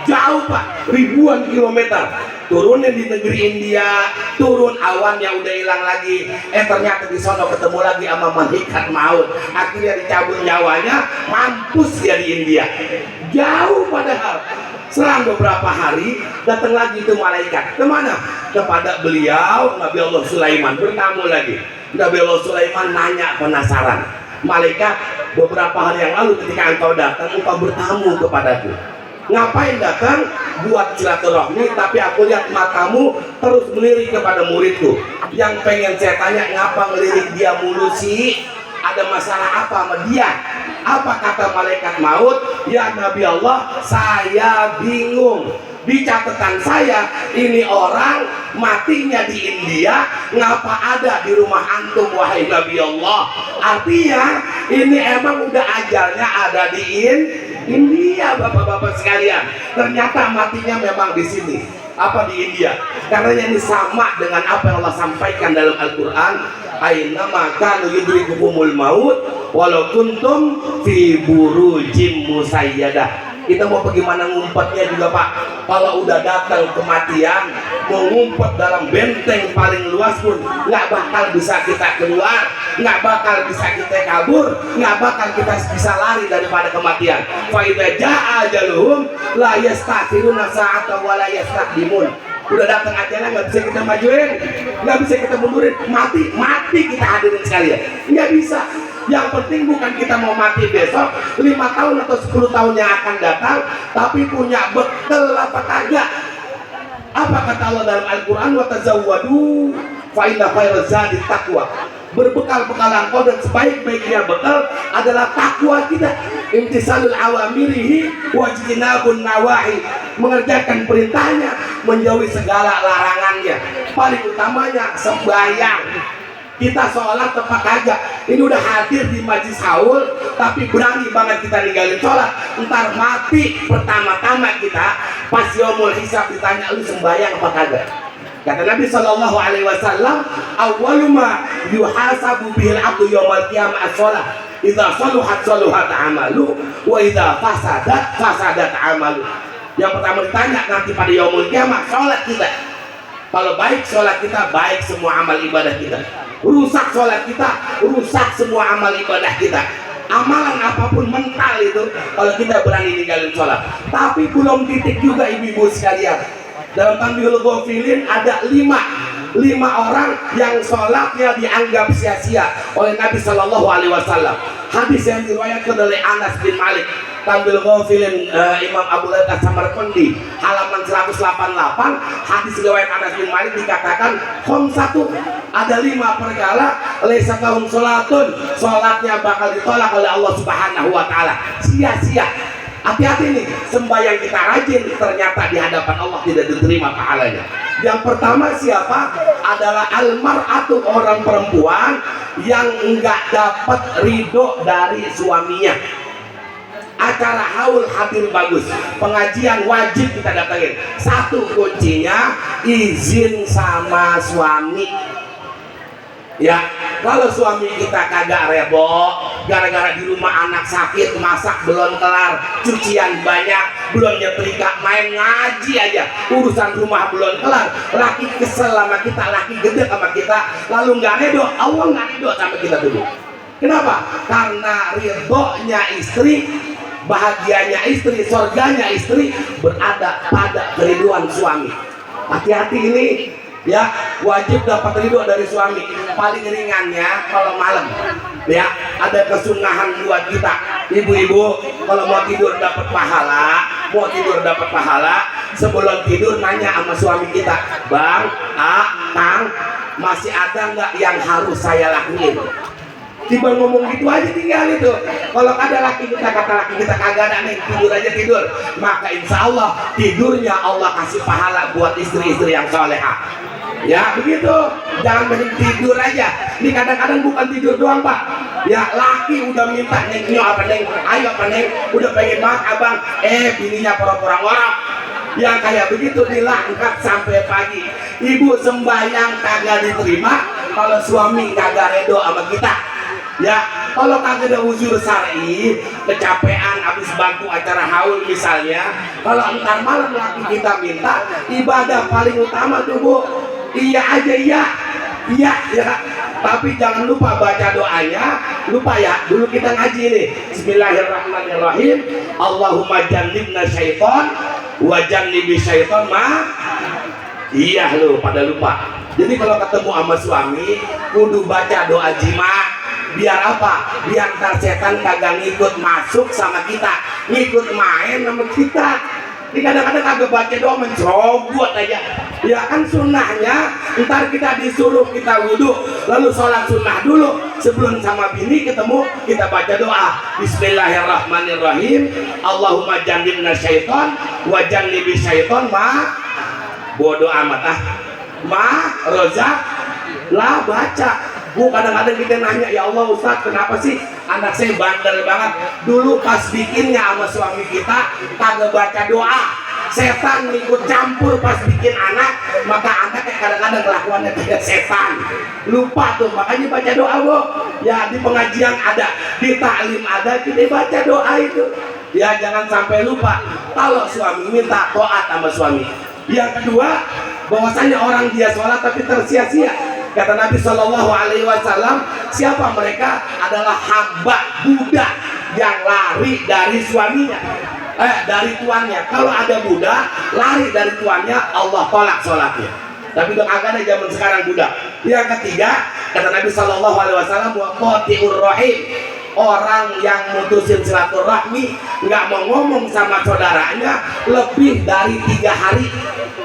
Jauh pak, ribuan kilometer. Turunin di negeri India, turun awannya udah hilang lagi. Ternyata di sono ketemu lagi sama malaikat maut. Akhirnya dicabut nyawanya, mampus dia di India. Jauh padahal. Selang beberapa hari datang lagi itu malaikat. Kemana? Kepada beliau Nabi Allah Sulaiman, bertamu lagi. Nabi Allah Sulaiman nanya penasaran. Malaikat, beberapa hari yang lalu ketika engkau datang, engkau bertamu kepadaku. Ngapain datang? Buat silaturahmi, tapi aku lihat matamu terus melirik kepada muridku. Yang pengen saya tanya, ngapa ngelirik dia mulu sih? Ada masalah apa sama dia? Apa kata malaikat maut? Ya Nabi Allah, saya bingung. Di catatan saya, ini orang matinya di India, ngapa ada di rumah antum wahai Nabi Allah? Artinya ini emang udah ajalnya ada di India, bapak-bapak sekalian. Ternyata matinya memang di sini. Apa di India? Karena ini sama dengan apa yang Allah sampaikan dalam Al-Quran. Aina maka yudrikukumul maut walau kuntum fi burujim musayyadah. Kita mau bagaimana ngumpetnya juga pak. Kalau udah datang kematian, mau ngumpet dalam benteng paling luas pun nggak bakal bisa kita keluar, nggak bakal bisa kita kabur, nggak bakal kita bisa lari daripada kematian. Fa idza jaa ajaluhum la yastakhiruna sa'atan wa la yastaqdimun. Udah datang ajalnya nggak bisa kita majuin, nggak bisa kita mundurin, mati kita hadirin sekalian, nggak bisa. Yang penting bukan kita mau mati besok 5 tahun atau 10 tahun yang akan datang, tapi punya bekal apa kagak. Apa kata Allah dalam Al-Quran? Wa tazawwadu fa inna khairaz zadi taqwa. Berbekal-bekal engkau, dan sebaik-baiknya bekal adalah takwa kita. Imtisalul awamirihi wajtinabun nawahi. Mengerjakan perintahnya, menjauhi segala larangannya. Paling utamanya sembahyang. Kita sholat tepat kagak. Ini udah hadir di majlis haul, tapi berani banget kita ninggalin sholat. Ntar mati pertama-tama kita pas yaumul hisab ditanya, lu sembahyang apa kagak? Kata Nabi Shallallahu Alaihi Wasallam, awaluma yuhasabu bihil abdu yaumal qiyamah as-sholat. Idza saluhat saluhat amalu, wa idza fasadat amalu. Yang pertama ditanya nanti pada yaumul qiyamah sholat kita. Kalau baik sholat kita, baik semua amal ibadah kita. Rusak sholat kita, rusak semua amal ibadah kita. Amalan apapun mental itu kalau kita berani ninggalin sholat. Tapi belum titik juga ibu-ibu sekalian. Dalam Tanbihul Ghafilin ada 5 orang yang sholatnya dianggap sia-sia oleh Nabi Shallallahu Alaihi Wasallam. Hadis yang diriwayatkan oleh Anas bin Malik. Tanbihul Ghafilin Imam Abu Laith As-Samarqandi halaman 188. Hadis riwayat Anas bin Malik dikatakan satu, ada 5 perkara laisa kahum sholatun, sholatnya bakal ditolak oleh Allah Subhanahu wa taala, sia-sia. Hati-hati nih, sembahyang kita rajin, ternyata di hadapan Allah tidak diterima pahalanya. Yang pertama siapa? Adalah almar'atu, orang perempuan yang enggak dapat ridho dari suaminya. acara haul hadir bagus, pengajian wajib kita datangin. Satu kuncinya izin sama suami. Ya, kalau suami kita kagak rebo, gara-gara di rumah anak sakit, masak belum kelar, cucian banyak, belum nyetrika, main ngaji aja, urusan rumah belum kelar, laki kesel sama kita, laki gede sama kita, lalu nggak ridho, Allah nggak ridho sama kita dulu. Kenapa? Karena ridhonya istri, bahagianya istri, surganya istri berada pada keriduan suami. Hati-hati ini. Ya, wajib dapat ridho dari suami. Paling ringannya kalau malam, ya, ada kesunahan buat kita. Ibu-ibu kalau mau tidur dapat pahala, sebelum tidur nanya sama suami kita, "Bang, Kang, masih ada nggak yang harus saya lakuin?" Tiba ngomong gitu aja tinggal itu. Kalau ada laki kita, kata laki kita kagak ada nih, tidur aja tidur, maka insya Allah tidurnya Allah kasih pahala buat istri-istri yang solehah. Ya begitu, jangan mending tidur aja. Ini kadang-kadang bukan tidur doang Pak. Ya laki udah minta neng, apa neng, ayo apa neng, udah pengen banget abang, bininya pura-pura ngorok. Yang kayak begitu dilangkat sampai pagi. Ibu sembahyang kagak diterima kalau suami kagak redo sama kita. Ya, kalau kagak ada uzur syar'i, kecapean habis bantu acara haul misalnya, kalau entar malam laki kita minta, ibadah paling utama tuh Bu, iya aja iya, tapi jangan lupa baca doanya. Lupa ya, dulu kita ngaji nih, Bismillahirrahmanirrahim, Allahumma jannibna syaiton wa jannibi syaiton ma. Iya lu pada lupa. Jadi kalau ketemu sama suami kudu baca doa jima. Biar apa? Biar ntar setan kagak ngikut masuk sama kita, ngikut main sama kita. Ini kadang-kadang kagak baca doa, mencerobot aja. Ya kan sunnahnya ntar kita disuruh kita wudhu, lalu sholat sunnah dulu sebelum sama bini ketemu, kita baca doa Bismillahirrahmanirrahim, Allahumma jannibna syaiton wa jannibi syaiton ma. Bodoh amat rozak lah baca. Bu, kadang-kadang kita nanya, ya Allah Ustaz, kenapa sih anak saya bandel banget? Dulu pas bikinnya sama suami kita kagak baca doa, setan ikut campur pas bikin anak, maka anaknya kadang-kadang kelakuannya kayak setan. Lupa tuh, makanya baca doa Bu. Ya di pengajian ada, di taklim ada, kita baca doa itu. Ya jangan sampai lupa. Kalau suami minta taat sama suami. Yang kedua, bahwasanya orang dia sholat tapi tersia-sia. Kata Nabi Shallallahu Alaihi Wasallam, siapa mereka? Adalah hamba budak yang lari dari suaminya, dari tuannya. Kalau ada budak lari dari tuannya, Allah tolak sholatnya. Tapi udah kagak ada zaman sekarang budak. Yang ketiga, kata Nabi Shallallahu Alaihi Wasallam, wa qati'ur rahim, orang yang mutusin silaturahmi, nggak mau ngomong sama saudaranya lebih dari 3 hari.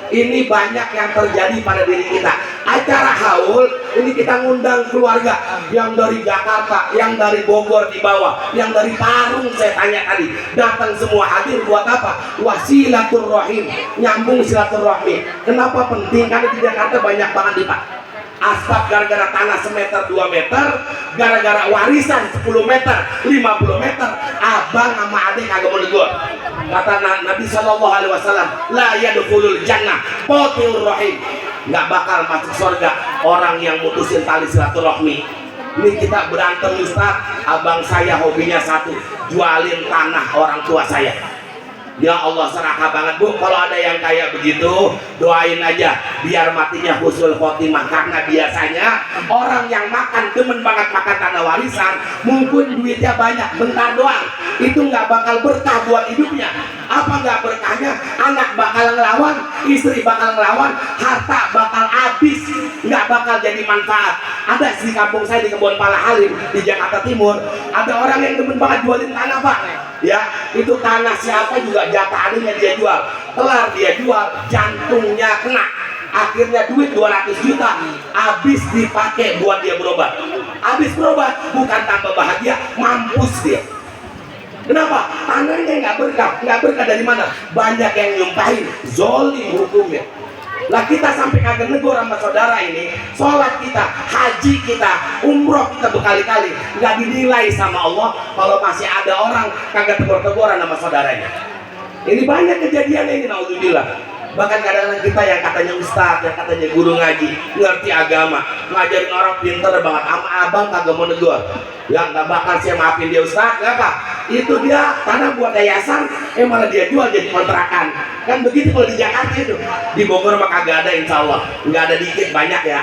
Ini banyak yang terjadi pada diri kita. Acara haul ini kita ngundang keluarga yang dari Jakarta, yang dari Bogor di bawah, yang dari Parung, saya tanya tadi, datang semua hadir buat apa? Wasilaturrahim, nyambung silaturahmi. Kenapa penting? Karena di Jakarta banyak banget nih Pak, asbab gara-gara tanah semeter 2 meter, gara-gara warisan 10 meter 50 meter, abang sama adik kagak mau negur. Kata Nabi Shallallahu Alaihi Wasallam, la yadkhulul jannah qatilur rahim, nggak bakal masuk surga orang yang mutusin tali silaturahmi. Ini kita berantem Ustaz, abang saya hobinya satu, jualin tanah orang tua saya. Ya Allah serakah banget Bu, kalau ada yang kayak begitu doain aja biar matinya husnul khotimah. Karena biasanya orang yang demen banget makan tanah warisan, mungkin duitnya banyak, bentar doang, itu nggak bakal berkah buat hidupnya. Apa nggak berkahnya? Anak bakal ngelawan, istri bakal ngelawan, harta bakal habis, nggak bakal jadi manfaat. Ada di kampung saya di Kebon Pala Halim di Jakarta Timur, ada orang yang demen banget jualin tanah Pak. Ya, itu tanah siapa juga jatah adanya dia jual. Kelar dia jual, jantungnya kena. Akhirnya duit 200 juta habis dipakai buat dia berobat. Habis berobat, bukan tambah bahagia, mampus dia. Kenapa? Tanahnya nggak berkah. Nggak berkah dari mana? Banyak yang nyumpahin, zolim hukumnya. Lah kita sampai kagak negor sama saudara ini, sholat kita, haji kita, umroh kita berkali-kali nggak dinilai sama Allah kalau masih ada orang kagak tegur-teguran sama saudaranya. Ini banyak kejadian ini, naudzubillah. Bahkan kadang-kadang kita yang katanya ustadz, yang katanya guru ngaji, ngerti agama, ngajarin orang pinter banget, sama abang kagak mau negur. Ya nggak bakal saya maafin dia ustadz, kenapa? Itu dia tanah buat yayasan, malah dia jual jadi kontrakan. Kan begitu kalau di Jakarta itu. Di Bogor mah kagak ada, insya Allah. Nggak ada dikit, banyak ya.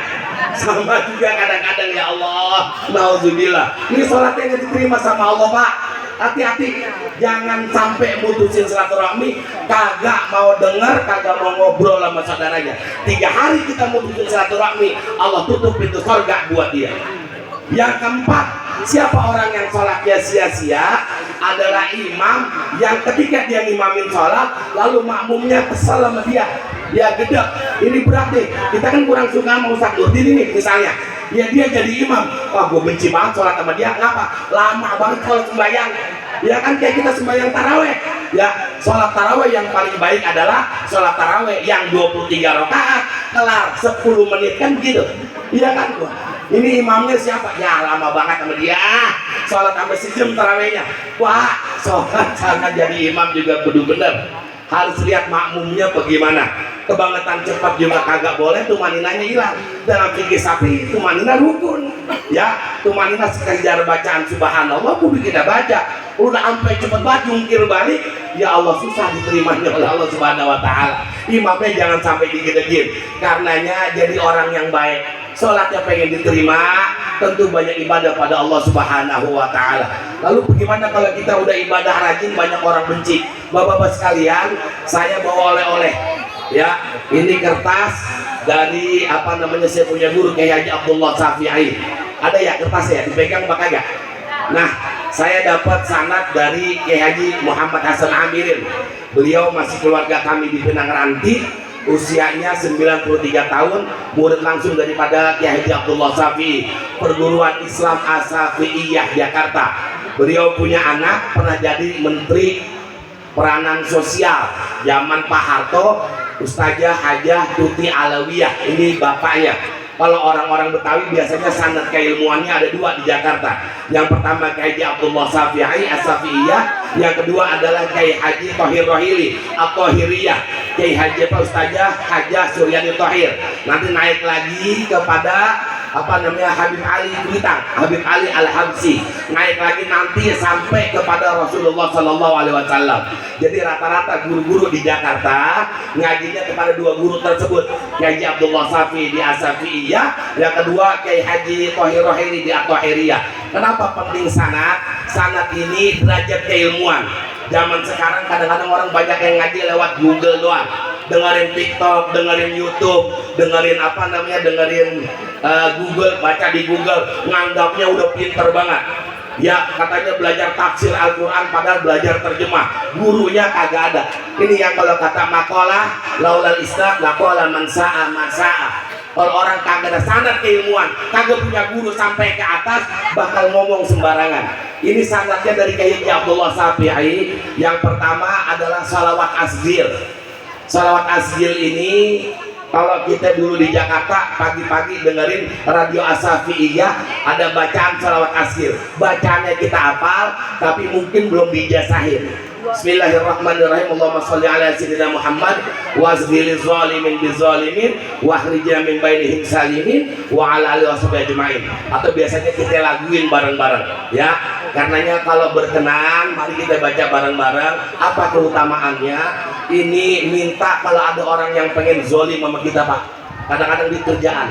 Sama juga kadang-kadang, ya Allah, naudzubillah. Ini sholatnya nggak diterima sama Allah, Pak. Hati-hati, jangan sampai mutusin silaturahmi, kagak mau dengar, kagak mau ngobrol sama saudaranya. 3 hari kita mutusin silaturahmi, Allah tutup pintu surga buat dia. Yang keempat, siapa orang yang sholatnya sia-sia adalah imam yang ketika dia ngimamin sholat lalu makmumnya kesel sama dia, ya gede, ini berat nih, kita kan kurang suka sama Ustaz Nurdin ini misalnya, ya dia jadi imam, wah gue benci banget sholat sama dia, kenapa? Lama banget kalau sembahyang, ya kan kayak kita sembahyang taraweh, ya sholat taraweh yang paling baik adalah sholat taraweh yang 23 rakaat kelar 10 menit kan begitu, iya kan gua? Ini imamnya siapa? Ya lama banget sama dia, sholat sampai sejam tarawehnya. Wah, sholat jangan jadi imam juga kudu bener, harus lihat makmumnya bagaimana. Kebangetan cepat juga kagak boleh, tumaninanya hilang. Dalam fikih sapi tumanina rukun, ya tumanina sekedar bacaan subhanallah kudu kita baca. Udah sampai cepet banget jungkir balik, ya Allah susah diterimanya oleh Allah Subhanahu Wa Taala. Imamnya jangan sampai digedegin, karenanya jadi orang yang baik, sholatnya pengen diterima, tentu banyak ibadah pada Allah Subhanahu Wa Taala. Lalu bagaimana kalau kita udah ibadah rajin banyak orang benci? Bapak-bapak sekalian, saya bawa oleh-oleh. Ya, ini kertas dari apa namanya, saya punya guru Kiai Haji Abdullah Syafi'i. Ada ya kertasnya, dipegang apa kagak? Nah, saya dapat sanad dari Kiai Haji Muhammad Hasan Amirin. Beliau masih keluarga kami di Pinang Ranti, usianya 93 tahun, murid langsung daripada Kiai Haji Abdullah Syafi'i, perguruan Islam As-Syafi'iyah Jakarta. Beliau punya anak pernah jadi menteri peranan sosial zaman Pak Harto, Ustazah Hajah Tuti Alawiyah, ini bapaknya. Kalau orang-orang Betawi biasanya sanad keilmuannya ada 2 di Jakarta. Yang pertama Kiai Haji Abdullah Syafi'i As-Syafi'iyah, yang kedua adalah Kiai Haji Thohir Rohili At-Thohiriyah, Kiai Haji Ustazah Hajah Suryani Thohir. Nanti naik lagi kepada apa namanya, Habib Ali Kuitang, Habib Ali Al-Habsi, naik lagi nanti sampai kepada Rasulullah Sallallahu Alaihi Wasallam. Jadi rata-rata guru-guru di Jakarta ngajinya kepada 2 guru tersebut, Kiai Haji Abdullah Syafi'i di As-Syafi'iyah, yang kedua Kiai Haji Thohir Rohili di At-Thohiriyah. Kenapa penting sanad? Sanad ini derajat keilmuan. Zaman sekarang kadang-kadang orang banyak yang ngaji lewat Google doang, dengerin TikTok, dengerin YouTube, dengerin apa namanya, dengerin Google, baca di Google, nganggapnya udah pinter banget. Ya katanya belajar tafsir Al-Quran padahal belajar terjemah, gurunya kagak ada. Ini yang kalau kata makalah laulal islam laqala man sa'a ma sa'a. Kalau orang kagak ada sanad keilmuan, kagak punya guru sampai ke atas, bakal ngomong sembarangan. Ini sanadnya dari Kiai Haji Abdullah Syafi'i. Yang pertama adalah salawat asgil. Salawat asgil ini kalau kita dulu di Jakarta pagi-pagi dengerin radio As-Syafi'iyah, ada bacaan salawat asgil. Bacaannya kita hafal, tapi mungkin belum dijazahin. Bismillahirrahmanirrahim. Allahumma sholli ala sayyidina Muhammad wa azhilil zalimin bizalimin wa akhrijna min bainihim salimin wa ala alihi washabihi ajmain. Atau biasanya kita laguin bareng-bareng, ya. Karenanya kalau berkenan mari kita baca bareng-bareng. Apa keutamaannya? Ini minta kalau ada orang yang pengen zolim sama kita, Pak. Kadang-kadang di kerjaan,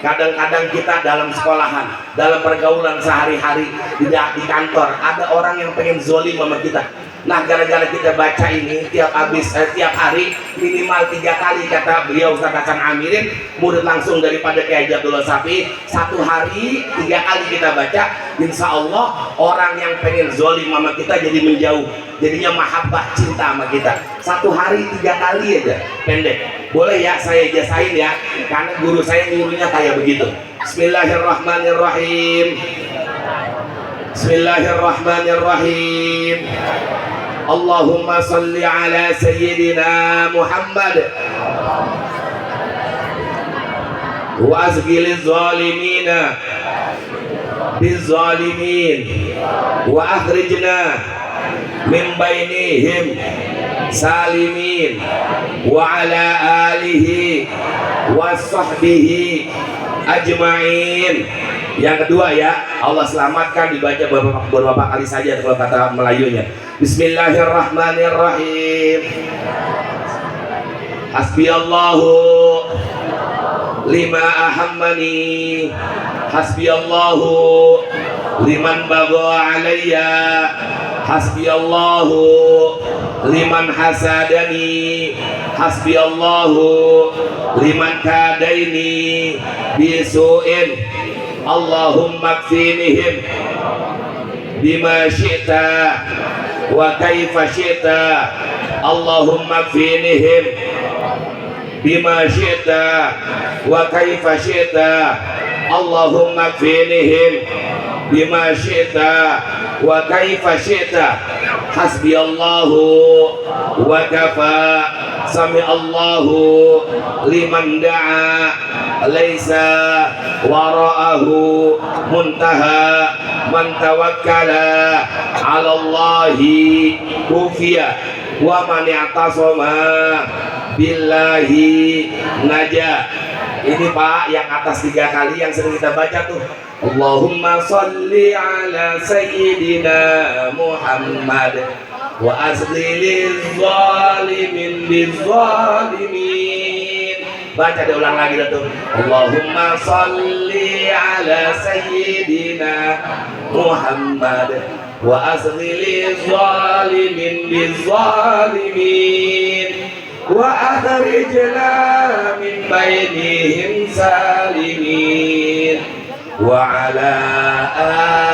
kadang-kadang kita dalam sekolahan, dalam pergaulan sehari-hari, di kantor, ada orang yang pengen zolim sama kita. Nah, gara-gara kita baca ini tiap hari minimal 3 kali, kata beliau Ustaz Hasan Amirin, murid langsung daripada Kiai Haji Abdullah Syafi'i, 1 hari 3 kali kita baca, insya Allah orang yang pengen zolim sama kita jadi menjauh, jadinya mahabbah, cinta sama kita. 1 hari 3 kali aja, pendek. Boleh ya saya jasain ya, karena guru saya nyuruhnya kayak begitu. Bismillahirrahmanirrahim. Bismillahirrahmanirrahim. Allahumma salli ala sayyidina Muhammad wa asghiliz zalimina bizzalimin wa akhrijna min bainihim salimin wa ala alihi wa sahbihi ajma'in. Yang kedua ya, Allah selamatkan dibaca beberapa kali saja kalau kata Melayunya. Bismillahirrahmanirrahim. Hasbiyallahu lima ahammani, hasbiyallahu liman bagha alayya, hasbiyallahu liman hasadani, hasbiyallahu liman kadaini bisu'in, Allahumma kfinihim bima syi'ta wa kaifa syi'ta, Allahumma kfinihim bima syi'ta wa kaifa syi'ta, Allahumma kfinihim bima syi'ta wa kaifa syi'ta, hasbiyallahu wa kafa, sami'allahu liman da'a, laisa wara'ahu muntaha, man tawakkala 'ala Allahi kufiya, wa man i'tasama billahi naja. Ini Pak yang atas 3 kali yang sering kita baca tuh. Allahumma sholli ala sayyidina Muhammad wa asghiliz zalimin bizzalimin. Baca diulang lagi tuh. Allahumma sholli ala sayyidina Muhammad wa asghiliz zalimin bizzalimin wa akhrijna min bainihim salimin wa ala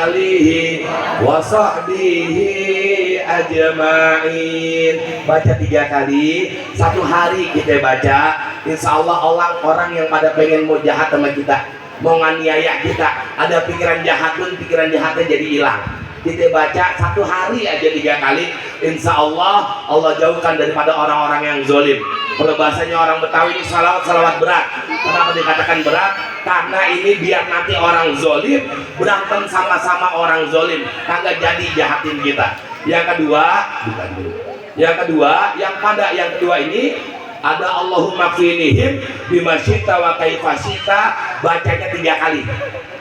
alihi wa sahbihi ajma'in. Baca 3 kali, 1 hari kita baca. Insya Allah orang yang pada pengen mau jahat sama kita, mau nganiaya kita, ada pikiran jahat pun pikiran jahatnya jadi hilang. Kita baca 1 hari aja 3 kali, insya Allah Allah jauhkan daripada orang-orang yang zolim. Kalau bahasanya orang Betawi ini salawat berat. Kenapa dikatakan berat? Karena ini biar nanti orang zolim berantem sama-sama orang zolim, kagak jadi jahatin kita. Yang kedua, yang kedua ini ada Allahumma kfinihim bima syi'ta wa kaifa syi'ta, bacanya 3 kali.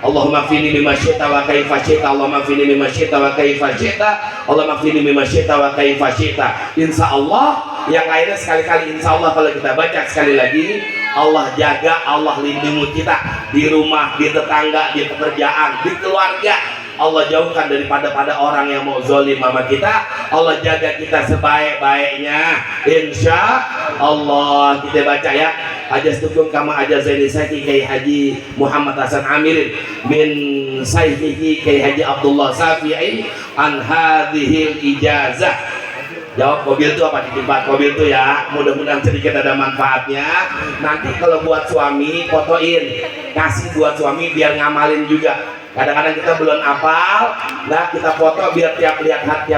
Allahumma kfini bima syi'ta wa kaifa syi'ta, Allahumma kfini bima syi'ta wa kaifa syi'ta, Allahumma kfini bima syi'ta wa kaifa syi'ta. Insya Allah yang lainnya sekali-kali, insya Allah kalau kita baca sekali lagi, Allah jaga, Allah lindungi kita di rumah, di tetangga, di pekerjaan, di keluarga. Allah jauhkan daripada orang yang mau zolim sama kita. Allah jaga kita sebaik-baiknya, insya Allah. Kita baca ya. Ajastukum kama ajazaini saiki Kiai Haji Muhammad Hasan Amirin min sayfihi Kiai Haji Abdullah Safi'i an hadhil ijazah. Jawab mobil itu apa? Di tempat mobil itu ya. Mudah-mudahan sedikit ada manfaatnya. Nanti kalau buat suami fotoin, kasih buat suami biar ngamalin juga. Kadang-kadang kita belum hafal, nah kita foto biar tiap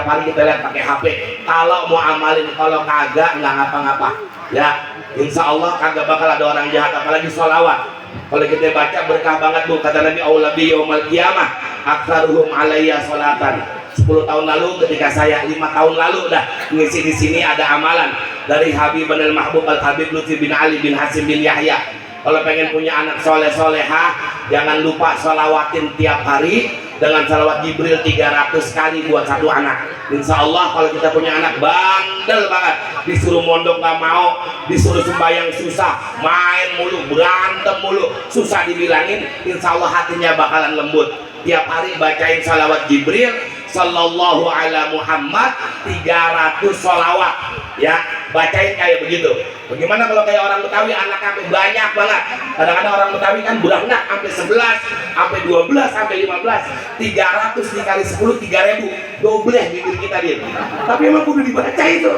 hari kita lihat pakai HP. Kalau mau amalin, kalau kagak nggak ngapa-ngapa. Ya, insya Allah kagak bakal ada orang jahat, apalagi sholawat. Kalau kita baca berkah banget Bu, kata Nabi Aulabi Yaumal Qiyamah aktsaruhum alayya sholatan. 10 tahun lalu ketika saya 5 tahun lalu dah ngisi di sini ada amalan dari Habib bin Mahbub Al Habib Lutfi bin Ali bin Hasim bin Yahya. Kalau pengen punya anak soleh solehah, jangan lupa sholawatin tiap hari dengan salawat Jibril 300 kali buat 1 anak. Insya Allah kalau kita punya anak bandel banget, disuruh mondok nggak mau, disuruh sembahyang susah, main mulu, berantem mulu, susah dibilangin, insya Allah hatinya bakalan lembut. Tiap hari bacain salawat Jibril Sallallahu ala Muhammad 300 sholawat ya, bacain kayak begitu. Bagaimana kalau kayak orang Betawi anak sampai banyak banget. Kadang-kadang orang Betawi kan beranak sampai 11, sampai 12, sampai 15. 300 dikali 10 3.000, double bibir kita dia. Tapi memang kudu dibaca itu.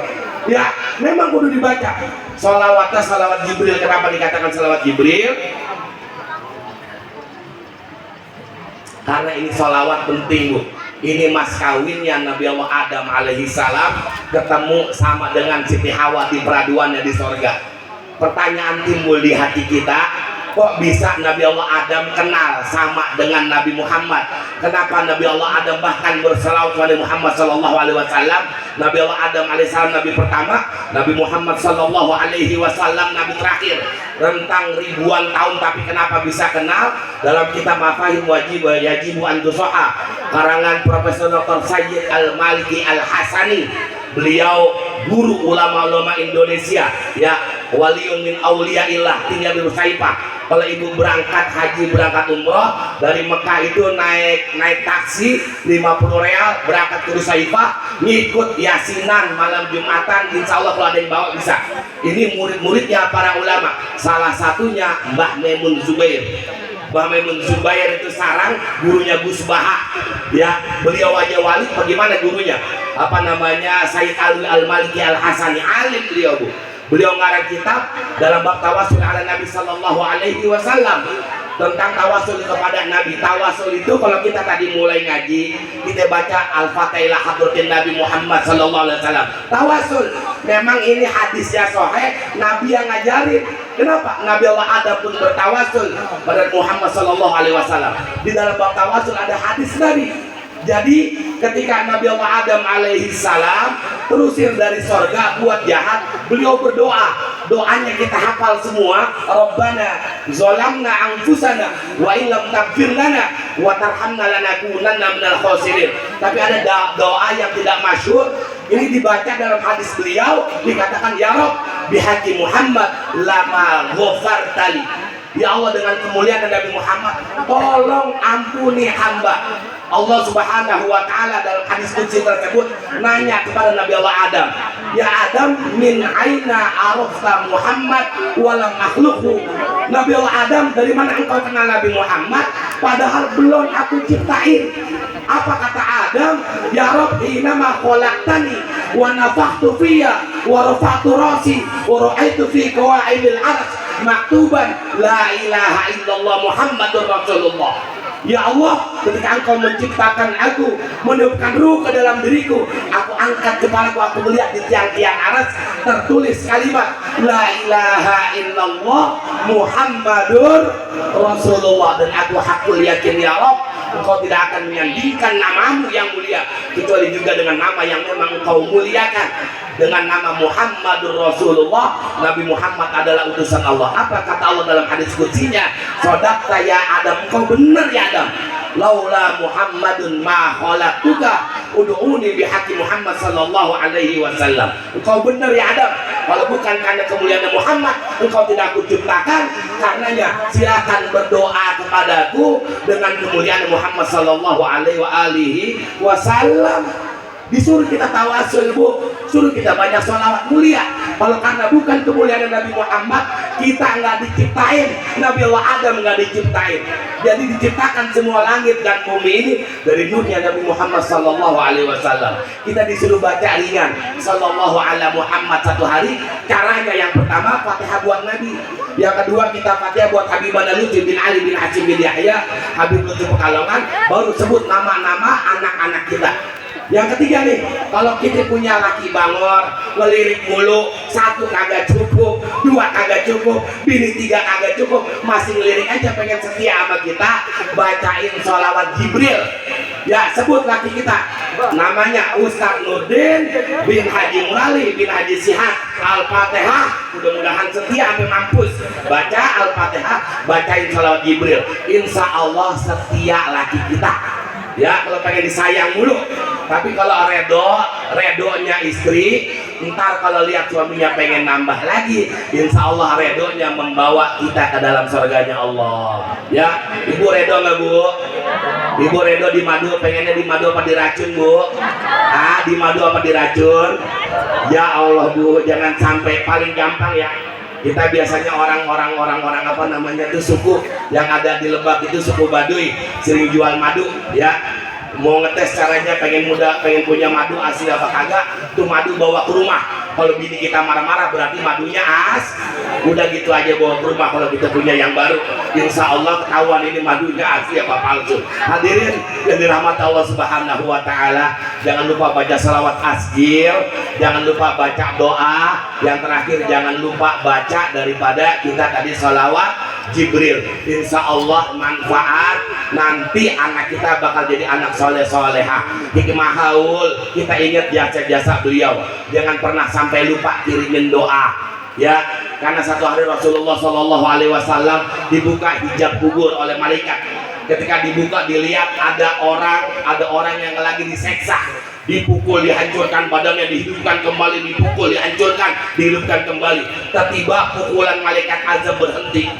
Ya, memang kudu dibaca. Sholawatnya sholawat Jibril. Kenapa dikatakan sholawat Jibril? Karena ini sholawat penting Bu. Ini mas kawinnya Nabi Allah Adam alaihi salam ketemu sama dengan Siti Hawa di peraduannya di sorga. Pertanyaan timbul di hati kita, kok bisa Nabi Allah Adam kenal sama dengan Nabi Muhammad? Kenapa Nabi Allah Adam bahkan berselawat kepada Muhammad sallallahu alaihi wasallam? Nabi Allah Adam alaihissalam Nabi pertama, Nabi Muhammad sallallahu alaihi wasallam Nabi terakhir. Rentang ribuan tahun, tapi kenapa bisa kenal? Dalam kitab Mafahim Wajib Yajibu an Tusoha karangan Profesor Dr. Sayyid Al-Maliki Al-Hasani, beliau guru ulama-ulama Indonesia, ya, waliun min auliyaillah, tinggal di Nusaipah. Kalau ibu berangkat haji, berangkat umroh dari Mekah itu naik taksi 50 real, berangkat ke Nusaipah, ngikut yasinan malam Jumatan, insya Allah kalau ada yang bawa bisa. Ini murid-muridnya para ulama, salah satunya Mbah Maimun Zubair. Mbah Maimun Zubair itu sarang gurunya Gus Baha, ya, beliau wajah wali. Bagaimana gurunya? Apa namanya? Sayyid Al-Maliki Al-Hasani, alim beliau, Bu. Beliau ngarang kitab dalam bab tawasul ala Nabi sallallahu alaihi wasallam tentang tawasul kepada Nabi. Tawasul itu kalau kita tadi mulai ngaji, kita baca Al-Fatihah hadratin Nabi Muhammad sallallahu alaihi wasallam. Tawasul memang ini hadisnya sahih, Nabi yang ngajarin. Kenapa? Nabi Allah Adam pun bertawasul pada Muhammad sallallahu alaihi wasallam. Di dalam bab tawasul ada hadis Nabi. Jadi ketika Nabi Allah Adam alaihi salam terusir dari sorga buat jahat, beliau berdoa. Doanya kita hafal semua. Rabbana zolamna anfusana wa illam taghfir lana wa tarhamna lanakunanna minal khasirin. Tapi ada doa yang tidak masyhur. Ini dibaca dalam hadis beliau, dikatakan, ya Rabb bihaqi Muhammad lama ghafartali. Ya Allah, dengan kemuliaan Nabi Muhammad, tolong ampuni hamba. Allah Subhanahu wa Ta'ala dalam hadis qudsi tersebut nanya kepada Nabi Allah Adam, ya Adam, min aina arafta Muhammad walam akhluqhu. Nabi Allah Adam, dari mana engkau kenal Nabi Muhammad padahal belum aku ciptain? Apa kata Adam? Ya Rabb, inama khalaqtani wa nafakhtu fiyya wa rafa'tu rasi wa ra'aitu fi qawaimil arsy maktuban la ilaha illallah Muhammadur Rasulullah. Ya Allah, ketika engkau menciptakan aku, meniupkan ruh ke dalam diriku, aku angkat kepalaku, aku melihat di tiang-tiang aras tertulis kalimat la ilaha illallah Muhammadur Rasulullah. Dan aku hakul yakin, ya Rabb, engkau tidak akan menyandingkan namamu yang mulia kecuali juga dengan nama yang memang engkau muliakan, dengan nama Muhammadur Rasulullah. Nabi Muhammad adalah utusan Allah. Apa kata Allah dalam hadis qudsiynya? Shadaqta ya Adam, engkau benar ya Adam. Laula Muhammadun ma khalaqtuka ud'uni bihaqqi Muhammad sallallahu alaihi wasallam. Engkau benar ya Adam, kalau bukan karena kemuliaan Muhammad, engkau tidak aku ciptakan. Karenanya silakan berdoa kepadaku dengan kemuliaan Muhammad sallallahu alaihi wasallam. Disuruh kita tawasul, Bu, suruh kita banyak sholawat mulia. Kalau karena bukan kemuliaan Nabi Muhammad, kita nggak diciptain, Nabi Allah Adam nggak diciptain. Jadi diciptakan semua langit dan bumi ini dari nurnya Nabi Muhammad sallallahu alaihi wasallam. Kita disuruh baca ringan sallallahu ala Muhammad satu hari. Caranya yang pertama Fatihah buat Nabi, yang kedua kita Fatihah buat Habibana Lutfi bin Ali bin Hashim bin Yahya, Habib Lutfi Pekalongan, baru sebut nama-nama anak-anak kita. Yang ketiga nih, kalau kita punya laki bangor, ngelirik mulu, satu kagak cukup, dua kagak cukup, bini tiga kagak cukup, masih ngelirik aja pengen setia sama kita, bacain sholawat Jibril. Ya, sebut laki kita, namanya Ustaz Nurdin bin Haji Murali bin Haji Sihak. Al-Fatihah, mudah-mudahan setia sampai mampus. Baca Al-Fatihah, bacain sholawat Jibril. Insya Allah setia laki kita. Ya, kalau pengen disayang mulu. Tapi kalau redonya istri, ntar kalau lihat suaminya pengen nambah lagi, insya Allah redonya membawa kita ke dalam surganya Allah. Ya, Ibu redo nggak, Bu? Ibu redo di madu, pengennya di madu apa diracun, Bu? Di madu apa diracun? Ya Allah, Bu, jangan sampai. Paling gampang ya, kita biasanya orang apa namanya itu suku yang ada di Lebak itu suku Baduy, sering jual madu, ya. Mau ngetes caranya, pengen punya madu asli apa kagak, tuh madu bawa ke rumah, Kalau bini kita marah-marah berarti madunya udah gitu aja bawa ke rumah. Kalau kita punya yang baru, insya Allah ketahuan ini madunya asli apa palsu. Hadirin yang dirahmati Allah Subhanahu wa Ta'ala, jangan lupa baca salawat asgil, jangan lupa baca doa, yang terakhir jangan lupa baca daripada kita tadi salawat Jibril. Insya Allah manfaat, nanti anak kita bakal jadi anak soleh soleha. Hikmah haul, kita ingat jasa-jasa beliau, jangan pernah sampai lupa kirimin doa ya. Karena satu hari Rasulullah SAW dibuka hijab kubur oleh malaikat. Ketika dibuka dilihat ada orang yang lagi diseksa, dipukul, dihancurkan badannya, dihidupkan kembali, dipukul, dihancurkan, dihidupkan kembali. Tiba-tiba pukulan malaikat azab berhenti.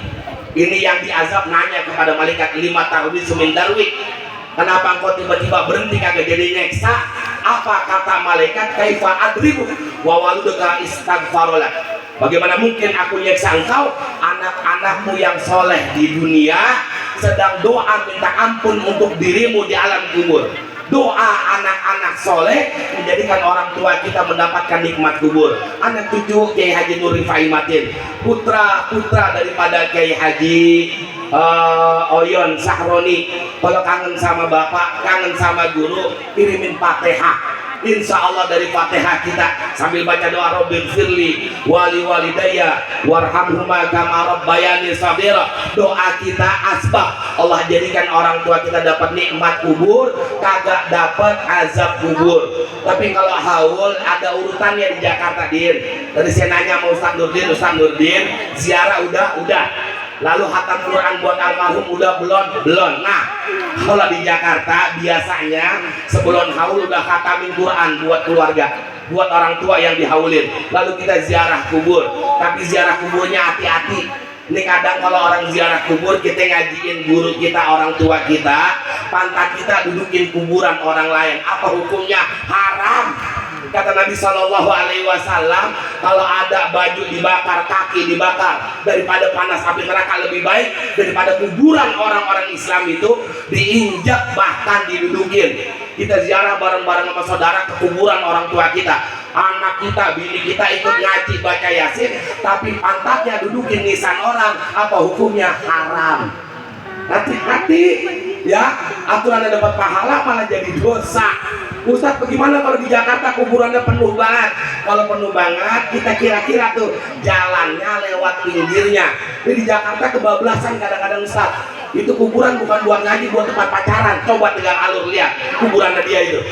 Ini yang diazab nanya kepada malaikat, lima tarwi sumin darwi, kenapa engkau tiba-tiba berhenti kagak jadi nyeksa? Apa kata malaikat? Kaifa adribu wa waludaka istaghfarola. Bagaimana mungkin aku nyeksa engkau? Anak-anakmu yang soleh di dunia sedang doa minta ampun untuk dirimu di alam kubur. Doa anak-anak soleh menjadikan orang tua kita mendapatkan nikmat kubur. Anak cucu Kiai Haji Nur Rifai Matin, putra daripada Kiai Haji Oyon Sahroni, kalau kangen sama bapak, kangen sama guru, kirimin Fatihah. Insya Allah dari Fatihah kita sambil baca doa Rabbil firli wali walidayya warhamhuma kama rabbayani shaghira. Doa kita asbab Allah jadikan orang tua kita dapat nikmat kubur, kagak dapat azab kubur. Tapi kalau haul ada urutannya di Jakarta, Din. Tadi saya nanya sama Ustaz Nurdin, ziarah udah. Lalu khatam Quran buat almarhum udah belum. Nah, kalau di Jakarta biasanya sebelum haul udah khatamin Quran buat keluarga, buat orang tua yang dihaulin. Lalu kita ziarah kubur, tapi ziarah kuburnya hati-hati. Ini kadang kalau orang ziarah kubur, kita ngajiin guru kita, orang tua kita, pantat kita dudukin kuburan orang lain. Apa hukumnya? Haram. Kata Nabi Shallallahu Alaihi Wasallam, kalau ada baju dibakar, kaki dibakar, daripada panas api neraka lebih baik daripada kuburan orang-orang Islam itu diinjak bahkan didudukin. Kita ziarah bareng-bareng sama saudara ke kuburan orang tua kita, anak kita, bini kita ikut ngaji baca yasin, tapi pantatnya dudukin nisan orang. Apa hukumnya? Haram. Hati-hati ya, aturannya dapat pahala malah jadi dosa. Ustadz, bagaimana kalau di Jakarta kuburannya penuh banget? Kalau penuh banget, kita kira-kira tuh jalannya lewat pinggirnya. Jadi di Jakarta kebablasan kadang-kadang Ustadz. Itu kuburan bukan buat ngaji, buat tempat pacaran. Coba tinggal alur lihat kuburannya dia itu.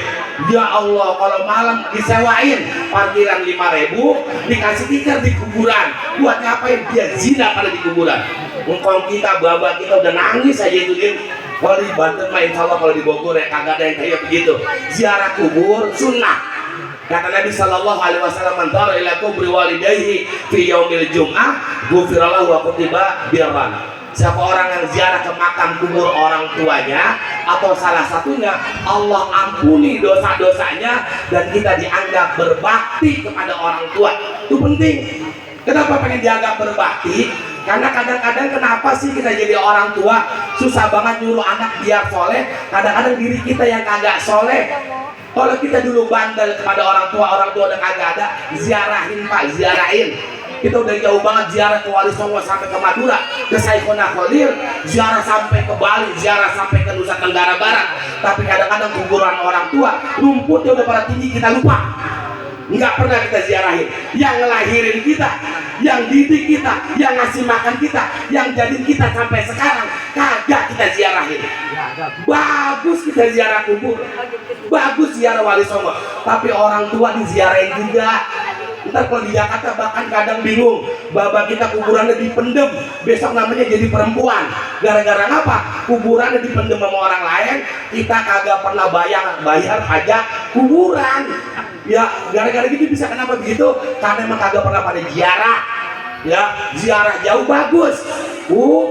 Ya Allah, kalau malam disewain parkiran 5.000, dikasih tikar di kuburan. Buat ngapain? Dia zina pada di kuburan. Engkau kita, bapak kita udah nangis aja itu Din. Kalau di Banten mah insya Allah, kalau di Bogor ya kagak ada yang kayak begitu. Ziarah kubur sunnah. Kata Nabi Sallallahu Alaihi Wasallam, "Mantara ila kubri walidayhi fi yaumil jum'ah, ghufiralahu wa kutiba birran." Siapa orang yang ziarah ke makam kubur orang tuanya atau salah satunya, Allah ampuni dosa-dosanya dan kita dianggap berbakti kepada orang tua. Itu penting. Kenapa pengen dianggap berbakti? Karena kadang-kadang kenapa sih kita jadi orang tua susah banget nyuruh anak biar soleh, kadang-kadang diri kita yang kagak soleh. Kalau kita dulu bandel kepada orang tua udah kagak ada, ziarahin Pak, ziarahin. Kita udah jauh banget ziarah ke Wali Songo sampai ke Madura, ke Saikhona Khalil, ziarah sampai ke Bali, ziarah sampai ke Nusa Tenggara Barat. Tapi kadang-kadang kuburan orang tua, rumputnya udah pada tinggi, kita lupa. Nggak pernah kita ziarahin. Yang ngelahirin kita, yang didik kita, yang ngasih makan kita, yang jadiin kita sampai sekarang, kagak kita ziarahin. Bagus kita ziarah kubur, bagus ziarah Wali Songo, tapi orang tua diziarahin juga. Ntar kalau di Jakarta bahkan kadang bingung, bapak kita kuburannya dipendem, besok namanya jadi perempuan. Gara-gara apa? Kuburannya dipendem sama orang lain, kita kagak pernah bayar pajak kuburan. Ya, gara-gara gitu bisa kenapa begitu? Karena emang kagak pernah pada ziarah. Ya, ziarah jauh bagus.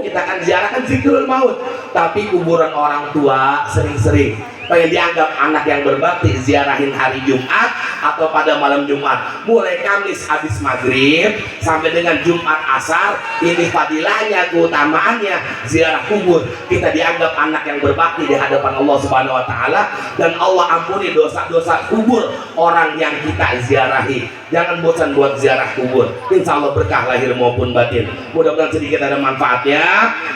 Kita kan ziarah kan zikrul maut. Tapi kuburan orang tua sering-sering pengen dianggap anak yang berbakti, ziarahin hari Jumat atau pada malam Jumat, mulai Kamis habis maghrib sampai dengan Jumat asar. Ini fadilahnya, keutamaannya ziarah kubur. Kita dianggap anak yang berbakti di hadapan Allah Subhanahu wa taala, dan Allah ampuni dosa-dosa kubur orang yang kita ziarahi. Jangan bosan buat ziarah kubur, insya Allah berkah lahir maupun batin. Mudah-mudahan sedikit ada manfaatnya,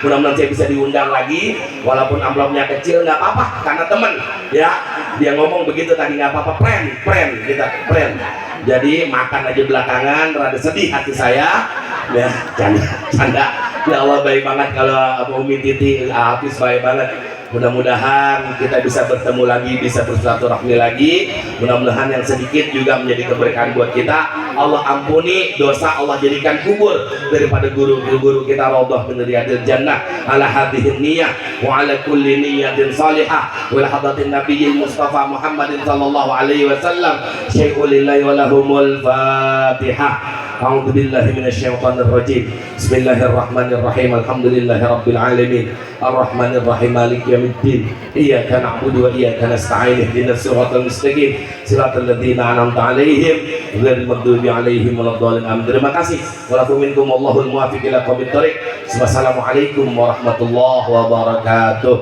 mudah-mudahan saya bisa diundang lagi, walaupun amplopnya kecil nggak apa-apa, karena teman ya, dia ngomong begitu tadi, nggak apa-apa, friend kita friend. Jadi makan aja belakangan, rada sedih hati saya ya, canda ya. Allah baik banget kalau Umi Titi, Hafiz baik banget. Mudah-mudahan kita bisa bertemu lagi, bisa bersilaturahmi lagi. Mudah-mudahan yang sedikit juga menjadi keberkahan buat kita. Allah ampuni dosa, Allah jadikan kubur daripada guru-guru kita raudhah min riyadil jannah. Ala hadhihi niyyah wa ala kulli niyyatin salihah wa ala hadratin nabiyil mustafa Muhammadin sallallahu alaihi wasallam. Syai'ul lillahi wa lahumul Fatihah. A'udzu billahi minasyaitonir rajim. Bismillahirrahmanirrahim. Alhamdulillahi rabbil alamin. Arrahmanir rahim. Maliki yaumiddin. Iyyaka na'budu wa iyyaka nasta'in. Ihdinas siratal mustaqim. Siratal ladzina an'amta 'alaihim ghairil maghdubi 'alaihim waladdallin. Amin. Terima kasih. Wa lakum minkum wallahul muwaffiq ila aqwamit thoriq. Wassalamualaikum warahmatullahi wabarakatuh.